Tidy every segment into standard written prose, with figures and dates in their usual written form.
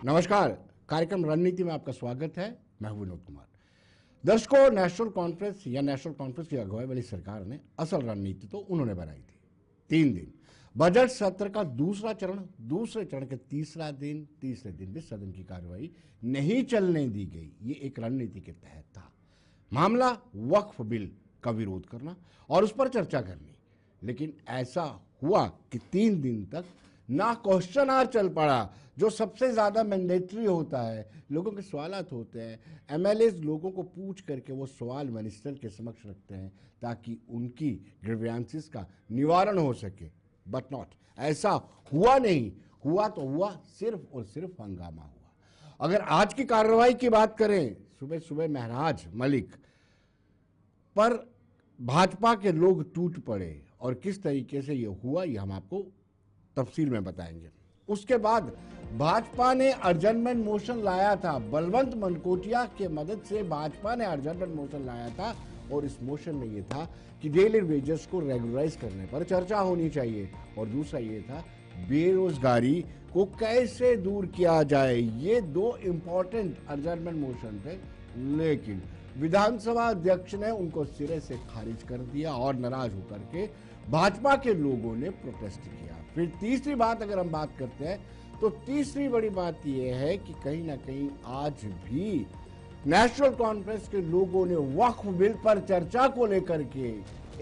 नमस्कार। कार्यक्रम रणनीति में आपका स्वागत है। मैं हूं विनोद कुमार। दर्शकों, नेशनल कॉन्फ्रेंस या नेशनल कॉन्फ्रेंस की अगुवाई वाली सरकार ने असल रणनीति तो उन्होंने बनाई थी। 3 दिन बजट सत्र का दूसरा चरण, दूसरे चरण के तीसरे दिन भी सदन की कार्रवाई नहीं चलने दी गई। ये एक रणनीति के तहत था। मामला वक्फ बिल का विरोध करना और उस पर चर्चा करनी। लेकिन ऐसा हुआ कि 3 दिन तक ना क्वेश्चन आवर चल पड़ा, जो सबसे ज्यादा मैंडेटरी होता है। लोगों के सवालात होते हैं, एमएलएज लोगों को पूछ करके वो सवाल मिनिस्टर के समक्ष रखते हैं ताकि उनकी ग्रीवेंसेस का निवारण हो सके। बट नॉट, ऐसा हुआ नहीं। हुआ तो हुआ सिर्फ और सिर्फ हंगामा हुआ। अगर आज की कार्रवाई की बात करें, सुबह सुबह महराज मलिक पर भाजपा के लोग टूट पड़े और किस तरीके से ये हुआ, ये हम आपको तफसील में बताएंगे। उसके बाद भाजपा ने अर्जनमेंट मोशन लाया था। बलवंत मनकोटिया के मदद से भाजपा ने अर्जनमेंट मोशन लाया था और इस मोशन में यह था कि डेली वेजेस को रेगुलराइज करने पर चर्चा होनी चाहिए और दूसरा ये था बेरोजगारी को कैसे दूर किया जाए। ये 2 इंपॉर्टेंट अर्जनमेंट मोशन थे, लेकिन विधानसभा अध्यक्ष ने उनको सिरे से खारिज कर दिया और नाराज होकर के भाजपा के लोगों ने प्रोटेस्ट किया। फिर तीसरी बात अगर हम बात करते हैं तो तीसरी बड़ी बात यह है कि कहीं ना कहीं आज भी नेशनल कॉन्फ्रेंस के लोगों ने वक्फ बिल पर चर्चा को लेकर के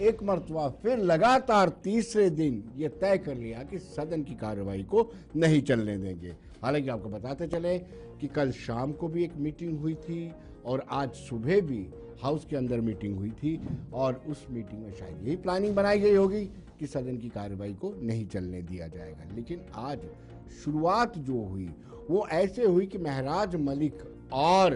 एक मर्तबा फिर लगातार तीसरे दिन ये तय कर लिया कि सदन की कार्रवाई को नहीं चलने देंगे। हालांकि आपको बताते चले कि कल शाम को भी एक मीटिंग हुई थी और आज सुबह भी हाउस के अंदर मीटिंग हुई थी और उस मीटिंग में शायद यही प्लानिंग बनाई गई होगी कि सदन की कार्रवाई को नहीं चलने दिया जाएगा। लेकिन आज शुरुआत जो हुई वो ऐसे हुई कि महराज मलिक और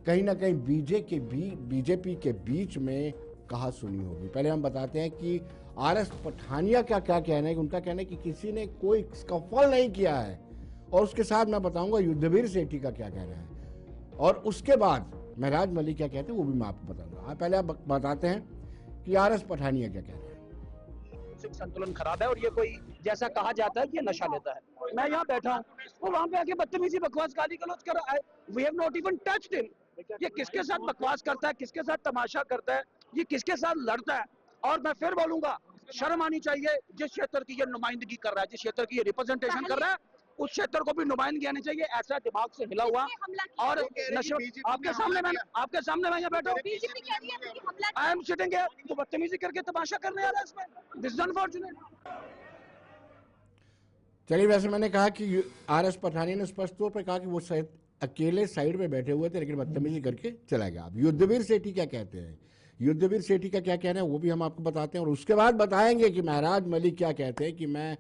कहीं ना कहीं बीजेपी के बीच में कहा सुनी होगी। पहले हम बताते हैं कि आरएस पठानिया का क्या कहना है कि उनका कहना है कि किसी ने कोई स्कफल नहीं किया है, और उसके साथ मैं बताऊंगा युद्धवीर सेठी का क्या कहना है, और उसके बाद महराज मलिक क्या कहते हैं वो भी मैं आपको बताऊंगा। पहले आप बताते हैं कि आरएस पठानिया क्या कह रहे हैं। संतुलन खराब है और ये कोई जैसा कहा जाता है कि ये नशा लेता है। मैं यहाँ बैठा हूँ, वो वहाँ पे आके बदतमीजी बकवास गाली गलौज कर रहा है। We have not even touched him. ये किसके साथ बकवास करता है, किसके साथ तमाशा करता है, ये किसके साथ लड़ता है। और मैं फिर बोलूंगा, शर्म आनी चाहिए। जिस क्षेत्र की ये नुमाइंदगी कर रहा है, जिस क्षेत्र की ये रिप्रेजेंटेशन कर रहा है, उस क्षेत्र को भी नुमाइंदगी आनी चाहिए। ऐसा दिमाग से हिला हुआ और आपके सामने मैं यहाँ बैठा हूँ, आई एम सिटिंग हियर, तो बदतमीजी करके तमाशा करने आ रहा है इसमें। This is unfortunate. चलिए, वैसे मैंने कहा कि आरएस पठानिया ने स्पष्ट तौर पर कहा कि वो शायद अकेले साइड में बैठे हुए थे लेकिन बदतमीजी करके चला गया। अब युद्धवीर सेठी क्या कहते हैं, युद्धवीर सेठी का क्या कहना है वो भी हम आपको बताते हैं और उसके बाद बताएंगे कि महराज मलिक क्या कहते हैं कि मैं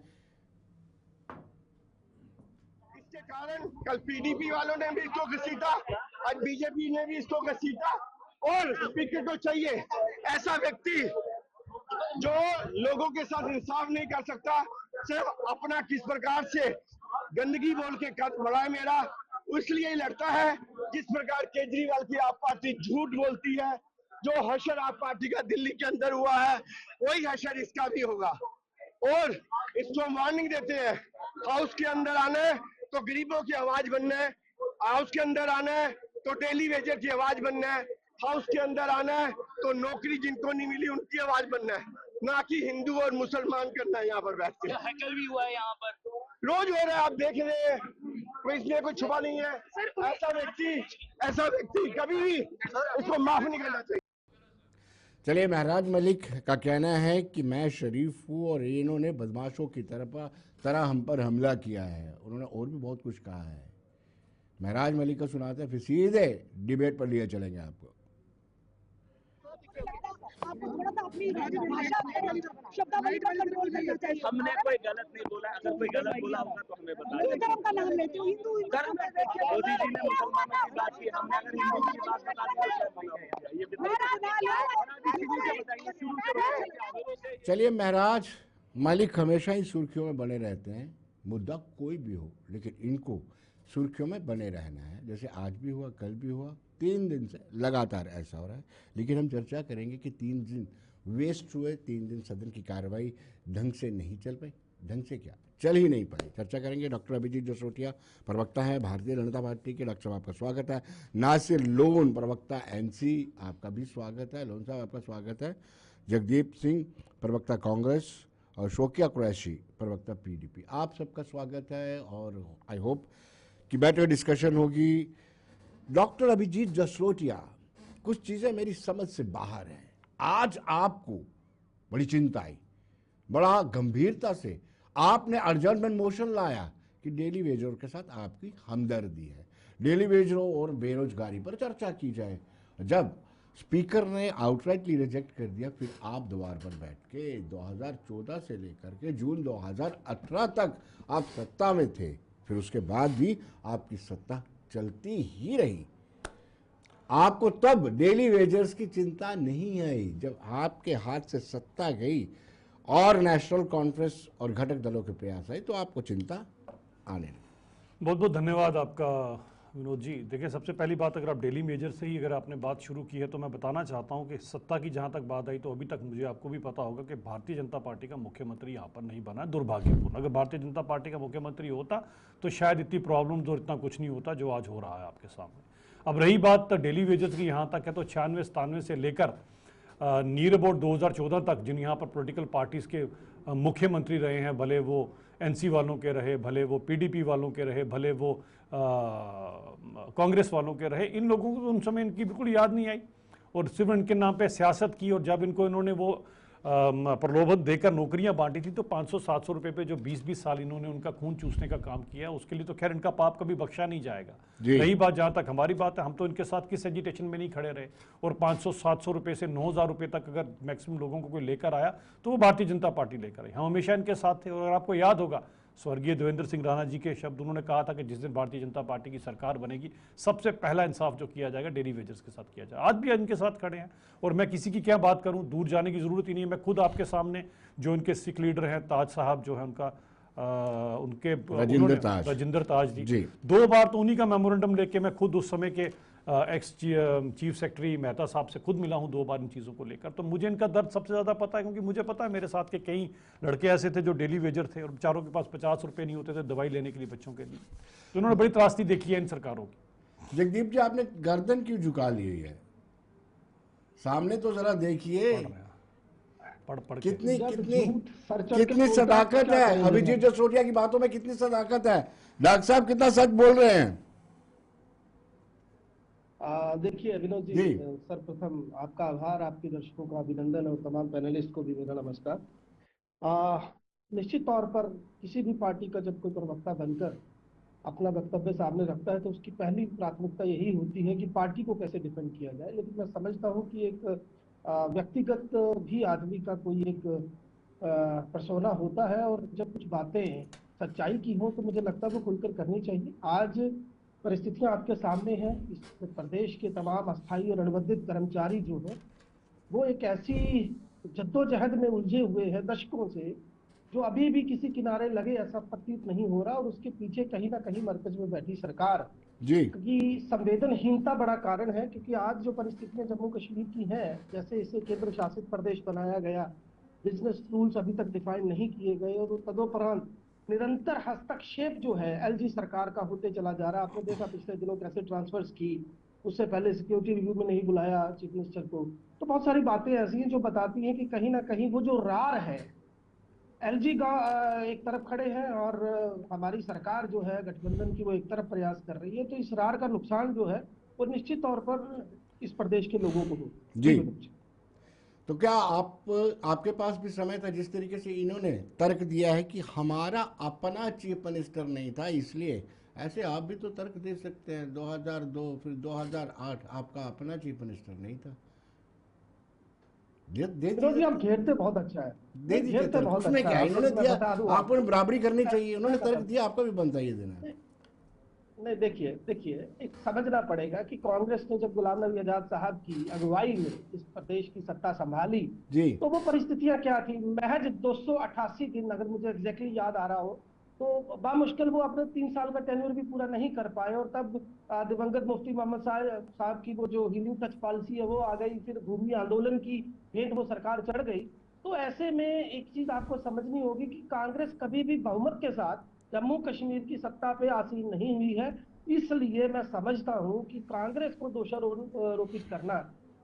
इसके कारण कल पीडीपी वालों ने भी इसको घसीटा, आज बीजेपी ने भी इसको घसीटा। और स्पीकर को चाहिए ऐसा व्यक्ति जो लोगों के साथ इंसाफ नहीं कर सकता, सिर्फ अपना किस प्रकार से गंदगी बोल के कद बढ़ाए मेरा, इसलिए ही लगता है। जिस प्रकार केजरीवाल की आप पार्टी झूठ बोलती है, जो हशर आप पार्टी का दिल्ली के अंदर हुआ है वही हशर इसका भी होगा। और इसको वार्निंग देते हैं, हाउस के अंदर आने तो गरीबों की आवाज बनना है, हाउस के अंदर आना है तो डेली वेजर की आवाज बनना है, हाउस के अंदर आना है तो नौकरी जिनको नहीं मिली उनकी आवाज बनना है, ना कि हिंदू और मुसलमान करना है। यहाँ पर बैठ के हैकल भी हुआ है, यहाँ पर रोज हो रहा है, आप देख रहे हैं, कोई इसमें कोई छुपा नहीं है। ऐसा व्यक्ति कभी भी इसको माफ नहीं करना चाहिए। चलिए, महराज मलिक का कहना है कि मैं शरीफ हूँ और इन्होंने बदमाशों की तरह हम पर हमला किया है। उन्होंने और भी बहुत कुछ कहा है। महराज मलिक का सुनाते हैं, फिर सीधे डिबेट पर लिए चलेंगे आपको। हमने कोई गलत नहीं बोला, अगर कोई गलत बोला होगा तो हमें बताइए। धर्म का नाम लेते हो, हिंदू मोदी जी ने मुसलमानों की बात की, हमने अगर हिंदू की बात बता दी। चलिए, महराज मलिक हमेशा ही सुर्खियों में बने रहते हैं, मुद्दा कोई भी हो, लेकिन इनको सुर्खियों में बने रहना है। जैसे आज भी हुआ, कल भी हुआ, 3 दिन से लगातार ऐसा हो रहा है। लेकिन हम चर्चा करेंगे कि 3 दिन वेस्ट हुए, 3 दिन सदन की कार्रवाई ढंग से नहीं चल पाई। ढंग से क्या, चल ही नहीं पाई। चर्चा करेंगे डॉक्टर अभिजीत जसरोटिया, प्रवक्ता है भारतीय जनता पार्टी के। डॉक्टर साहब आपका स्वागत है। नासिर लोन, प्रवक्ता एनसी, आपका भी स्वागत है। लोन साहब आपका स्वागत है। जगदीप सिंह, प्रवक्ता कांग्रेस, और शोकिया कुरैशी, प्रवक्ता पीडीपी, आप सबका स्वागत है। और आई होप कि बेटर डिस्कशन होगी। डॉक्टर अभिजीत जसरोटिया, कुछ चीज़ें मेरी समझ से बाहर हैं। आज आपको बड़ी चिंता आई, बड़ा गंभीरता से आपने अर्जेंटमेंट मोशन लाया कि डेली वेजरों के साथ आपकी हमदर्दी है, डेली वेजरों और बेरोजगारी पर चर्चा की जाए। जब स्पीकर ने आउटराइटली रिजेक्ट कर दिया, फिर आप द्वार पर बैठ के 2014 से लेकर के जून 2018 तक आप सत्ता में थे। फिर उसके बाद भी आपकी सत्ता चलती ही रही। आपको तब डेली वेजर्स की चिंता नहीं आई। जब आपके हाथ से सत्ता गई और नेशनल कॉन्फ्रेंस और घटक दलों के प्रयास आए, तो आपको चिंता आने लगी। बहुत बहुत धन्यवाद आपका विनोद जी। देखिए, सबसे पहली बात, अगर आप डेली मेजर से ही अगर आपने बात शुरू की है तो मैं बताना चाहता हूं कि सत्ता की जहां तक बात आई तो अभी तक मुझे आपको भी पता होगा कि भारतीय जनता पार्टी का मुख्यमंत्री यहां पर नहीं बना है। दुर्भाग्यपूर्ण। अगर भारतीय जनता पार्टी का मुख्यमंत्री होता तो शायद इतनी प्रॉब्लम्स और इतना कुछ नहीं होता जो आज हो रहा है आपके सामने। अब रही बात डेली वेजेस की, यहाँ तक है तो 96-97 से लेकर नियर अबाउट 2014 तक जिन यहाँ पर पॉलिटिकल पार्टीज़ के मुख्यमंत्री रहे हैं, भले वो एनसी वालों के रहे, भले वो पीडीपी वालों के रहे, भले वो कांग्रेस वालों के रहे, इन लोगों को उन समय इनकी बिल्कुल याद नहीं आई और सिर्फ इनके नाम पे सियासत की। और जब इनको इन्होंने वो प्रलोभन देकर नौकरियां बांटी थी तो 500-700 रुपए पे जो 20-20 साल इन्होंने उनका खून चूसने का काम किया, उसके लिए तो खैर इनका पाप कभी बख्शा नहीं जाएगा। रही बात जहां तक हमारी बात है, हम तो इनके साथ किस एजिटेशन में नहीं खड़े रहे। और 500-700 रुपए से 9,000 रुपए तक अगर मैक्सिमम लोगों को कोई लेकर आया तो वो भारतीय जनता पार्टी लेकर आई। हम हमेशा इनके साथ थे। और अगर आपको याद होगा, स्वर्गीय देवेंद्र सिंह राणा जी के शब्द, उन्होंने कहा था कि जिस दिन भारतीय जनता पार्टी की सरकार बनेगी सबसे पहला इंसाफ जो किया जाएगा डेली वेजर्स के साथ किया जाएगा। आज भी इनके साथ खड़े हैं और मैं किसी की क्या बात करूं, दूर जाने की जरूरत ही नहीं है। मैं खुद आपके सामने जो इनके सिख लीडर हैं, ताज साहब जो है उनका उनके राजिंदर ताज जी, 2 बार तो उन्हीं का मेमोरेंडम लेके मैं खुद उस समय के एक्स चीफ सेक्रेटरी मेहता साहब से खुद मिला हूं 2 बार इन चीज़ों को लेकर। तो मुझे इनका दर्द सबसे ज़्यादा पता है, क्योंकि मुझे पता है मेरे साथ के कई लड़के ऐसे थे जो डेली वेजर थे और बेचारों के पास 50 रुपए नहीं होते थे दवाई लेने के लिए बच्चों के लिए। तो उन्होंने बड़ी त्रासदी देखी है इन सरकारों की। जगदीप जी, आपने गर्दन क्यों झुका ली है? सामने तो जरा देखिए, पढ़ कितनी कितनी कितनी सदाकत है अभिजीत जसरोटिया की बातों में, कितनी सदाकत है। डॉक्टर साहब कितना सच बोल रहे हैं। देखिए विनोद जी, सर्वप्रथम आपका आभार, आपके दर्शकों का अभिनंदन और तमाम पैनलिस्ट को भी मेरा नमस्कार। निश्चित तौर पर किसी भी पार्टी का जब कोई प्रवक्ता बनकर अपना वक्तव्य सामने रखता है तो उसकी पहली प्राथमिकता यही होती है कि पार्टी को कैसे डिफेंड किया जाए। लेकिन मैं समझता हूँ कि एक व्यक्तिगत भी आदमी का कोई एक पर्सोना होता है और जब कुछ बातें सच्चाई की हो तो मुझे लगता है वो खुलकर करनी चाहिए। आज परिस्थितियां आपके सामने हैं। इस प्रदेश के तमाम अस्थायी और अनुबंधित कर्मचारी जो है वो एक ऐसी जद्दोजहद में उलझे हुए हैं दशकों से, जो अभी भी किसी किनारे लगे ऐसा प्रतीत नहीं हो रहा। और उसके पीछे कहीं ना कहीं मरकज में बैठी सरकार की संवेदनहीनता बड़ा कारण है। क्योंकि आज जो परिस्थितियां जम्मू कश्मीर की हैं, जैसे इसे केंद्र शासित प्रदेश बनाया गया, बिजनेस रूल्स अभी तक डिफाइन नहीं किए गए और तदोपरांत निरंतर हस्तक्षेप जो है एलजी सरकार का होते चला जा रहा है। आपने देखा पिछले दिनों कैसे ट्रांसफर्स की, उससे पहले सिक्योरिटी रिव्यू में नहीं बुलाया चीफ मिनिस्टर को। तो बहुत सारी बातें ऐसी हैं जो बताती हैं कि कहीं ना कहीं वो जो रार है, एलजी एक तरफ खड़े हैं और हमारी सरकार जो है गठबंधन की वो एक तरफ प्रयास कर रही है। तो इस रार का नुकसान जो है वो निश्चित तौर पर इस प्रदेश के लोगों को हो। जी, तो क्या आपके पास भी समय था, जिस तरीके से इन्होंने तर्क दिया है कि हमारा अपना चीफ मिनिस्टर नहीं था, इसलिए ऐसे आप भी तो तर्क दे सकते हैं। 2002 फिर 2008 आपका अपना चीफ मिनिस्टर नहीं था। हम घेरते बहुत अच्छा है, दे दीजिए तर्क, उसमें क्या है, इन्होंने दिया, आपको बराबरी करनी चाहिए, उन्होंने तर्क दिया, आपका भी बनता है ये देना। नहीं, देखिए एक समझना पड़ेगा कि कांग्रेस ने जब गुलाम नबी आजाद साहब की अगुवाई में इस प्रदेश की सत्ता संभाली तो वो परिस्थितियां क्या थी। महज 288 दिन, अगर मुझे एग्जैक्टली याद आ रहा हो, तो बामुश्किल वो अपने 3 साल का टेन्योर भी पूरा नहीं कर पाए। और तब दिवंगत मुफ्ती मोहम्मद साहब की वो जो हीलिंग टच पॉलिसी है वो आ गई, फिर भूमि आंदोलन की भेंट वो सरकार चढ़ गई। तो ऐसे में एक चीज आपको समझनी होगी कि कांग्रेस कभी भी बहुमत के साथ जम्मू कश्मीर की सत्ता पे आसीन नहीं हुई है। इसलिए मैं समझता हूं कि कांग्रेस को दोषारोपित करना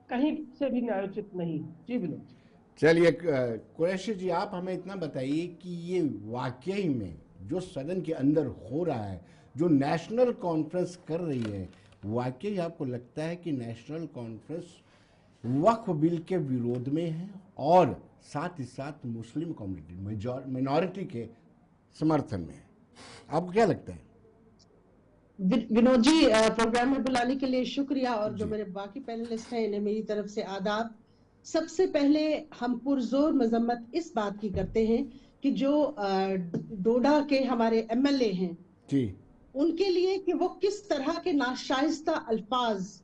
कहीं से भी न्यायोचित नहीं। जी विनोद जी। चलिए कुरैशी जी, आप हमें इतना बताइए कि ये वाकई में जो सदन के अंदर हो रहा है, जो नेशनल कॉन्फ्रेंस कर रही है, वाकई आपको लगता है कि नेशनल कॉन्फ्रेंस वक्फ बिल के विरोध में है और साथ ही साथ मुस्लिम कम्युनिटी मिनॉरिटी के समर्थन में है? आपको क्या लगता है? विनोद जी, प्रोग्राम में बुलाने के लिए शुक्रिया, और जो जी। मेरे बाकी पैनलिस्ट हैं इन्हें मेरी तरफ से आदाब। सबसे पहले हम पुरजोर मजम्मत इस बात की करते हैं कि जो डोडा के हमारे एमएलए हैं जी। उनके लिए कि वो किस तरह के नाशाइस्ता अल्फाज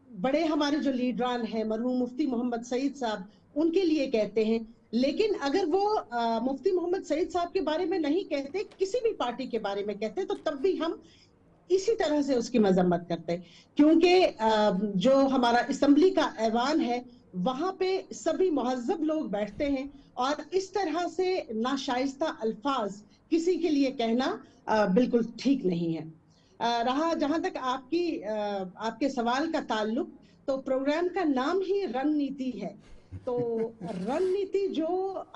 बड़े हमारे जो लीडरान हैं मरहूम मुफ्ती मोहम्मद सईद साहब उनके लिए कहते हैं। लेकिन अगर वो मुफ्ती मोहम्मद सईद साहब के बारे में नहीं कहते, किसी भी पार्टी के बारे में कहते, तो तब भी हम इसी तरह से उसकी मजम्मत करते, क्योंकि जो हमारा असेंबली का ऐवान है वहां पे सभी मुहज्जब लोग बैठते हैं और इस तरह से नाशाइस्ता अल्फाज किसी के लिए कहना बिल्कुल ठीक नहीं है। रहा जहां तक आपके सवाल का ताल्लुक, तो प्रोग्राम का नाम ही रणनीति है। तो रणनीति जो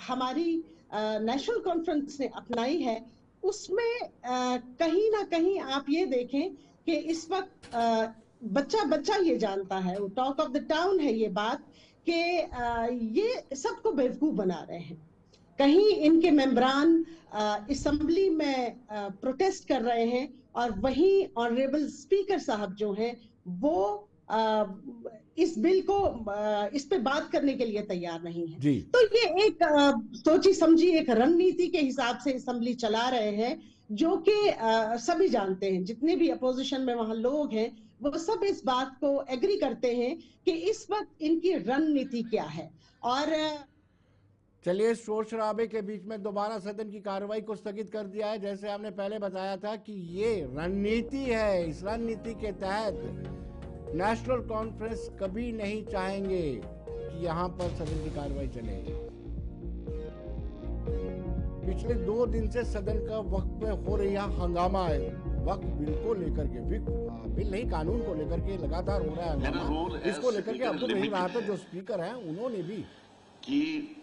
हमारी नेशनल कॉन्फ्रेंस ने अपनाई है उसमें कहीं ना कहीं आप ये देखें कि इस वक्त बच्चा बच्चा ये जानता है, वो टॉक ऑफ द टाउन है ये बात कि ये सबको बेवकूफ बना रहे हैं। कहीं इनके मेंबरान असेंबली में प्रोटेस्ट कर रहे हैं और वहीं ऑनरेबल स्पीकर साहब जो हैं वो इस बिल को इस पे बात करने के लिए तैयार नहीं है। जी। तो ये एक सोची समझी एक रणनीति के हिसाब से असेंबली चला रहे हैं, जो कि सभी जानते हैं, जितने भी अपोजिशन में वहां लोग हैं वो सब इस बात को एग्री करते हैं कि इस वक्त इनकी रणनीति क्या है। और चलिए, शोर शराबे के बीच में दोबारा सदन की कार्रवाई को स्थगित कर दिया है। जैसे हमने पहले बताया था कि ये रणनीति है, इस रणनीति के तहत नेशनल कॉन्फ्रेंस कभी नहीं चाहेंगे कि यहां पर सदन की कार्रवाई चले। पिछले 2 दिन से सदन का वक्त में हो रही हंगामा है, वक्त बिल को लेकर के, बिल नहीं कानून को लेकर के लगातार हो रहा है हंगामा। इसको लेकर के अब्दुल रहीम राहत जो स्पीकर हैं उन्होंने भी कि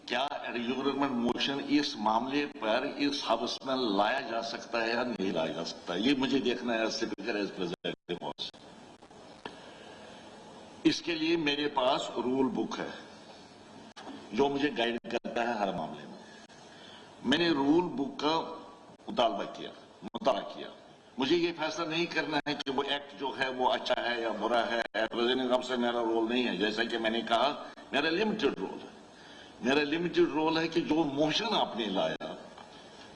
क्या एडजर्नमेंट मोशन इस मामले पर इस हाउस में लाया जा सकता है या नहीं लाया जा सकता, ये मुझे देखना है स्पीकर एज प्रेसिडेंट हाउस। इसके लिए मेरे पास रूल बुक है जो मुझे गाइड करता है हर मामले में। मैंने रूल बुक का मुताला किया। मुझे ये फैसला नहीं करना है कि वो एक्ट जो है वो अच्छा है या बुरा है। प्रेसिडेंट हाउस से मेरा रोल नहीं है। जैसा कि मैंने कहा, मेरा लिमिटेड रोल है। मेरा लिमिटेड रोल है कि जो मोशन आपने लाया,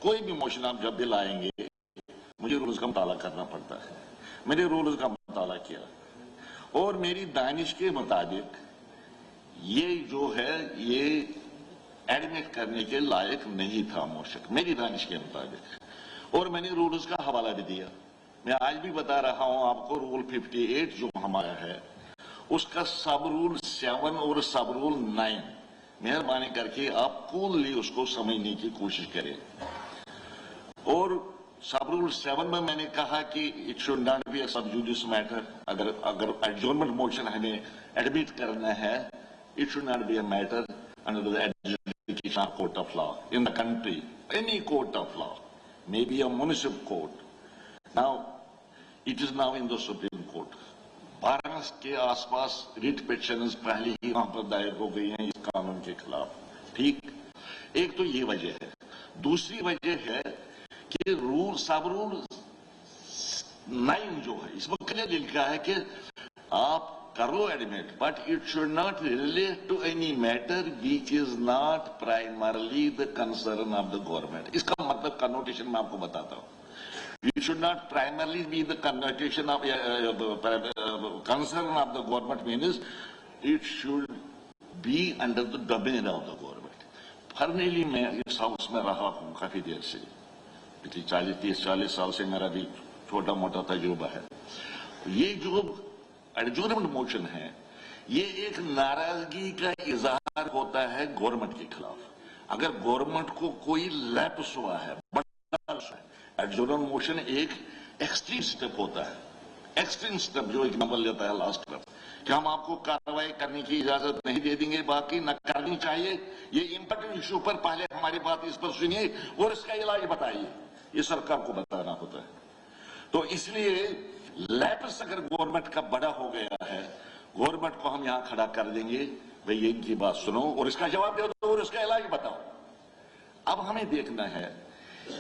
कोई भी मोशन आप जब भी लाएंगे मुझे रूल्स का मुताला करना पड़ता है। मैंने रूल्स का मुताला किया और मेरी दानिश के मुताबिक ये जो है ये एडमिट करने के लायक नहीं था मोशन, मेरी दानिश के मुताबिक। और मैंने रूल्स का हवाला भी दिया। मैं आज भी बता रहा हूं आपको, रूल 58 जो हमारा है उसका सब रूल 7 और सब रूल 9, मेहरबानी करके आप कूलली उसको समझने की कोशिश करें। और सब रूल 7 में मैंने कहा कि it should not be a सब जुडिस मैटर। अगर एडजर्नमेंट मोशन हमें एडमिट करना है, it should not be a matter under the adjudication of court of law in the country, any court of law, may be a municipal court. Now it is now in the supreme court. 12 के आसपास writ petitions पहले ही वहां पर दायर हो गई हैं इस कानून के खिलाफ। ठीक, एक तो ये वजह है। दूसरी वजह है कि सब रूल 9 जो है इसमें क्लियर लिखा है कि आप करो admit, but it should not relate to any matter which is not primarily the concern of the government. इसका मतलब कनोटेशन मैं आपको बताता हूं। We should not primarily be the connotation of concern of the government, means it should be under the domain of the government. Finally, मैं इस house में रहा हूँ काफी देर से, पिछले 40 साल से मेरा भी छोटा मोटा तजुर्बा है। ये जो एडजर्नमेंट मोशन है ये एक नाराजगी का इजहार होता है गवर्नमेंट के खिलाफ। अगर गवर्नमेंट को कोई लैप्स हुआ है, एडजोर्न मोशन एक एक्सट्रीम स्टेप होता है, एक्सट्रीम स्टेप जो एक नंबर लेता है लास्ट स्टेप, कि हम आपको कार्रवाई करने की इजाजत नहीं दे देंगे, बाकी न करनी चाहिए। ये इंपॉर्टेंट इश्यू पर पहले हमारी बात इस पर सुनिए और इसका इलाज बताइए, ये सरकार को बताना होता है। तो इसलिए लैप्स अगर गवर्नमेंट का बड़ा हो गया है, गवर्नमेंट को हम यहां खड़ा कर देंगे, भाई इनकी बात सुनो और इसका जवाब दे दो और इसका इलाज बताओ। अब हमें देखना है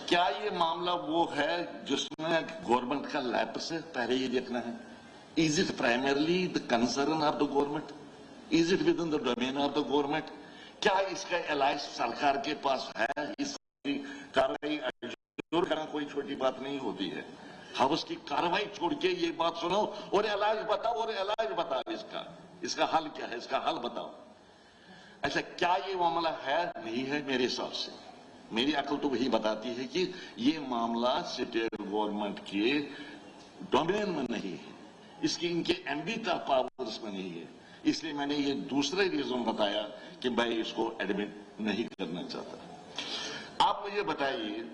क्या ये मामला वो है जिसमें गवर्नमेंट का लैप्स है, पहले ये देखना है। Is it primarily the concern of the government, is it with in the domain of the government, क्या इसका इलाज सरकार के पास है? इस कार्रवाई करना कोई छोटी बात नहीं होती है। हाउस की कार्रवाई छोड़ के ये बात सुनो और इलाज बताओ, और इलाज बताओ, इसका हल क्या है, इसका हल बताओ। अच्छा, क्या ये मामला है? नहीं है। मेरे हिसाब से मेरी अकल तो वही बताती है कि ये मामला स्टेट गवर्नमेंट के डोमेन में नहीं है, इसकी इनके एम्बिट ऑफ पावर्स में नहीं है। इसलिए मैंने ये दूसरे रीजन बताया कि मैं इसको एडमिट नहीं करना चाहता। आप मुझे बताइए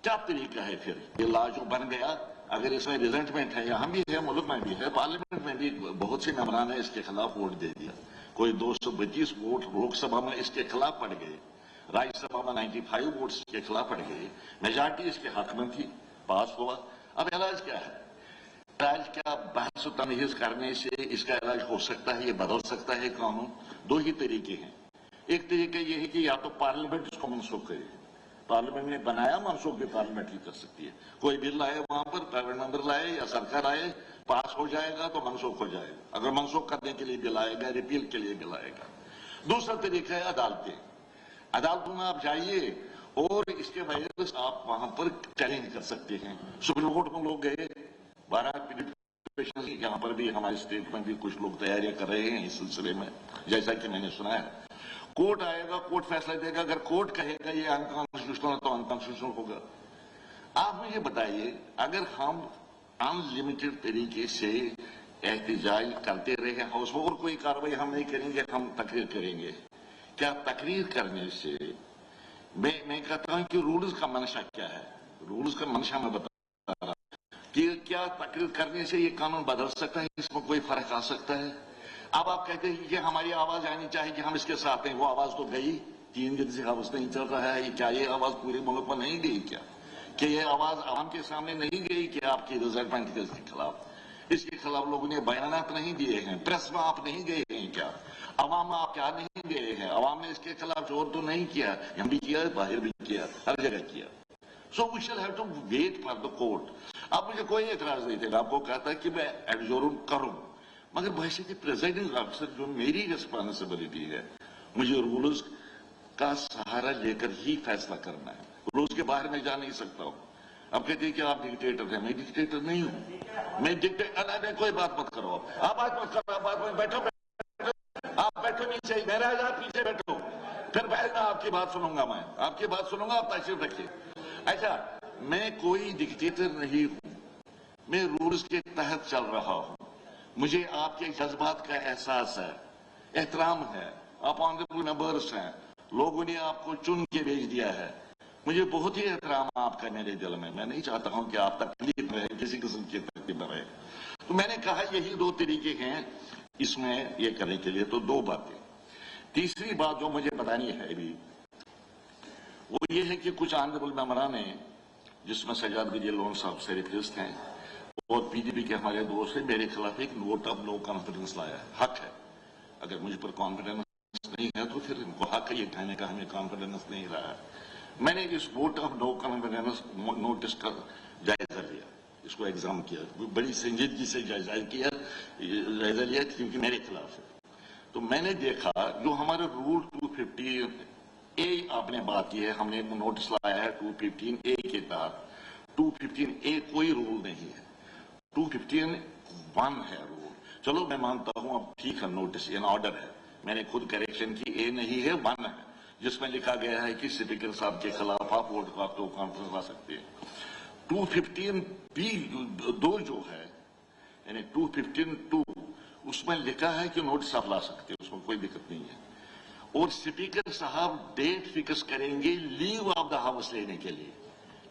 क्या तरीका है फिर? ये लॉ जो बन गया, अगर इसमें रिजेंटमेंट है, यहां भी है, मुल्क में भी है, पार्लियामेंट में भी बहुत से मेंबरान ने इसके खिलाफ वोट दे दिया, कोई 232 वोट लोकसभा में इसके खिलाफ पड़ गए, राज्यसभा में 95 वोट इसके खिलाफ पड़ गए, मेजॉरिटी इसके हक में थी, पास हुआ। अब इलाज क्या है? इलाज क्या? बहस तमहीज करने से इसका इलाज हो सकता है, ये बदल सकता है कानून। दो ही तरीके हैं। एक तरीका यह है कि या तो पार्लियामेंट इसको मनसूख करे, पार्लियामेंट ने बनाया, मनसूख भी पार्लियामेंट ही कर सकती है। कोई बिल लाए वहां पर, प्राइवेट मेंबर लाए या सरकार आए, पास हो जाएगा तो मनसूख हो जाएगा। अगर मनसूख करने के लिए बिल आएगा, रिपील के लिए बिल आएगा। दूसरा तरीका है अदालतें। अदालतों में आप जाइए और इसके वजह से आप वहां पर चैलेंज कर सकते हैं। सुप्रीम कोर्ट में लोग गए, 12 यहाँ पर भी हमारे स्टेट में भी कुछ लोग तैयारियां कर रहे हैं इस सिलसिले में, जैसा कि मैंने सुना है। कोर्ट आएगा, कोर्ट फैसला देगा, अगर कोर्ट कहेगा ये अनकॉन्स्टिट्यूशनल है तो अनकॉन्स्टिट्यूशनल होगा। आप मुझे बताइए, अगर हम अनलिमिटेड तरीके से एहतजाज करते रहे हाउस में और कोई कार्रवाई हम नहीं करेंगे, हम तकरीर करेंगे, क्या तकरीर करने से मैं कहता हूं कि रूल्स का मंशा क्या है? रूल्स का मंशा मैं बता रहा कि क्या तकरीर करने से ये कानून बदल सकता है, इसमें कोई फर्क आ सकता है? अब आप कहते हैं कि हमारी आवाज आनी चाहिए कि हम इसके साथ हैं, वो आवाज तो गई, 3 दिन से हाउस नहीं चल रहा है, क्या ये आवाज पूरे मुल्क में नहीं गई? क्या ये आवाज आवाम के सामने नहीं गई कि आपकी रिजल्टमेंट के खिलाफ, इसके खिलाफ लोगों ने बयानात नहीं दिए हैं, प्रेस में आप नहीं गए हैं? क्या अवाम में आप क्या नहीं गए हैं? अवाम ने इसके खिलाफ जोर तो नहीं किया, हम भी किया, बाहर भी किया, हर जगह किया। So we shall have to wait for the court. अब मुझे कोई एतराज नहीं थे, आपको कहता है कि मैं एडजोर्न करूं, मगर वैसे कि प्रेसिडेंट ऑफिसर जो मेरी रिस्पॉन्सिबिलिटी है, मुझे रूल्स का सहारा लेकर ही फैसला करना है, रूल्स के बाहर में जा नहीं सकता हूं। अब कहते हैं कि आप डिक्टेटर हैं, मैं डिक्टेटर नहीं हूं, मैं डिक्टेटर। कोई बात मत करो, आप बात मत करो, आप बात में बैठो, आप बैठो नीचे, मेरा आप पीछे बैठो, फिर बैठ आपकी बात सुनूंगा, मैं आपकी बात सुनूंगा, आप तशरीफ रखिए। अच्छा, मैं कोई डिक्टेटर नहीं हूं, मैं रूल्स के तहत चल रहा हूं, मुझे आपके जज्बात का एहसास है, एहतराम है, आप ऑनरेबल मेंबर्स हैं, लोगों ने आपको चुन के भेज दिया है, मुझे बहुत ही एहतराम आपका मेरे दिल में। मैं नहीं चाहता हूं कि आप तकलीफ में किसी किस्म की तकलीफ में रहे। तो मैंने कहा यही 2 तरीके हैं इसमें ये करने के लिए। तो 2 बातें। तीसरी बात जो मुझे बतानी है अभी, वो ये है कि कुछ ऑनरेबल मेंबरान हैं, जिसमें सजाद विजय लोन साहब सरफहरिस्त हैं और पीडीपी के हमारे दोस्त हैं, मेरे खिलाफ एक वोट ऑफ नो कॉन्फिडेंस लाया है। हक है, अगर मुझ पर कॉन्फिडेंस नहीं है तो फिर इनको हक है ये कहने का हमें कॉन्फिडेंस नहीं रहा है। मैंने इस vote of no confidence notice का जायजा लिया, इसको एग्जाम किया, बड़ी संजीदगी से जायजा लिया क्योंकि मेरे खिलाफ है। तो मैंने देखा जो हमारे रूल 215A आपने बात की है, हमने नोटिस लाया है 215A के तहत। 215A कोई रूल नहीं है, 215(1) है रूल। चलो मैं मानता हूं, अब ठीक है, नोटिस इन ऑर्डर है, मैंने खुद करेक्शन की, A नहीं है 1 है, जिसमें लिखा गया है कि स्पीकर साहब के खिलाफ आप वोट का तो कॉन्फ्रेंस ला सकते हैं। 215B(2) जो है यानी 215(2) उसमें लिखा है कि नोटिस आप ला सकते हो, उसमें कोई दिक्कत नहीं है। और स्पीकर साहब डेट फिक्स करेंगे लीव ऑफ द हाउस लेने के लिए।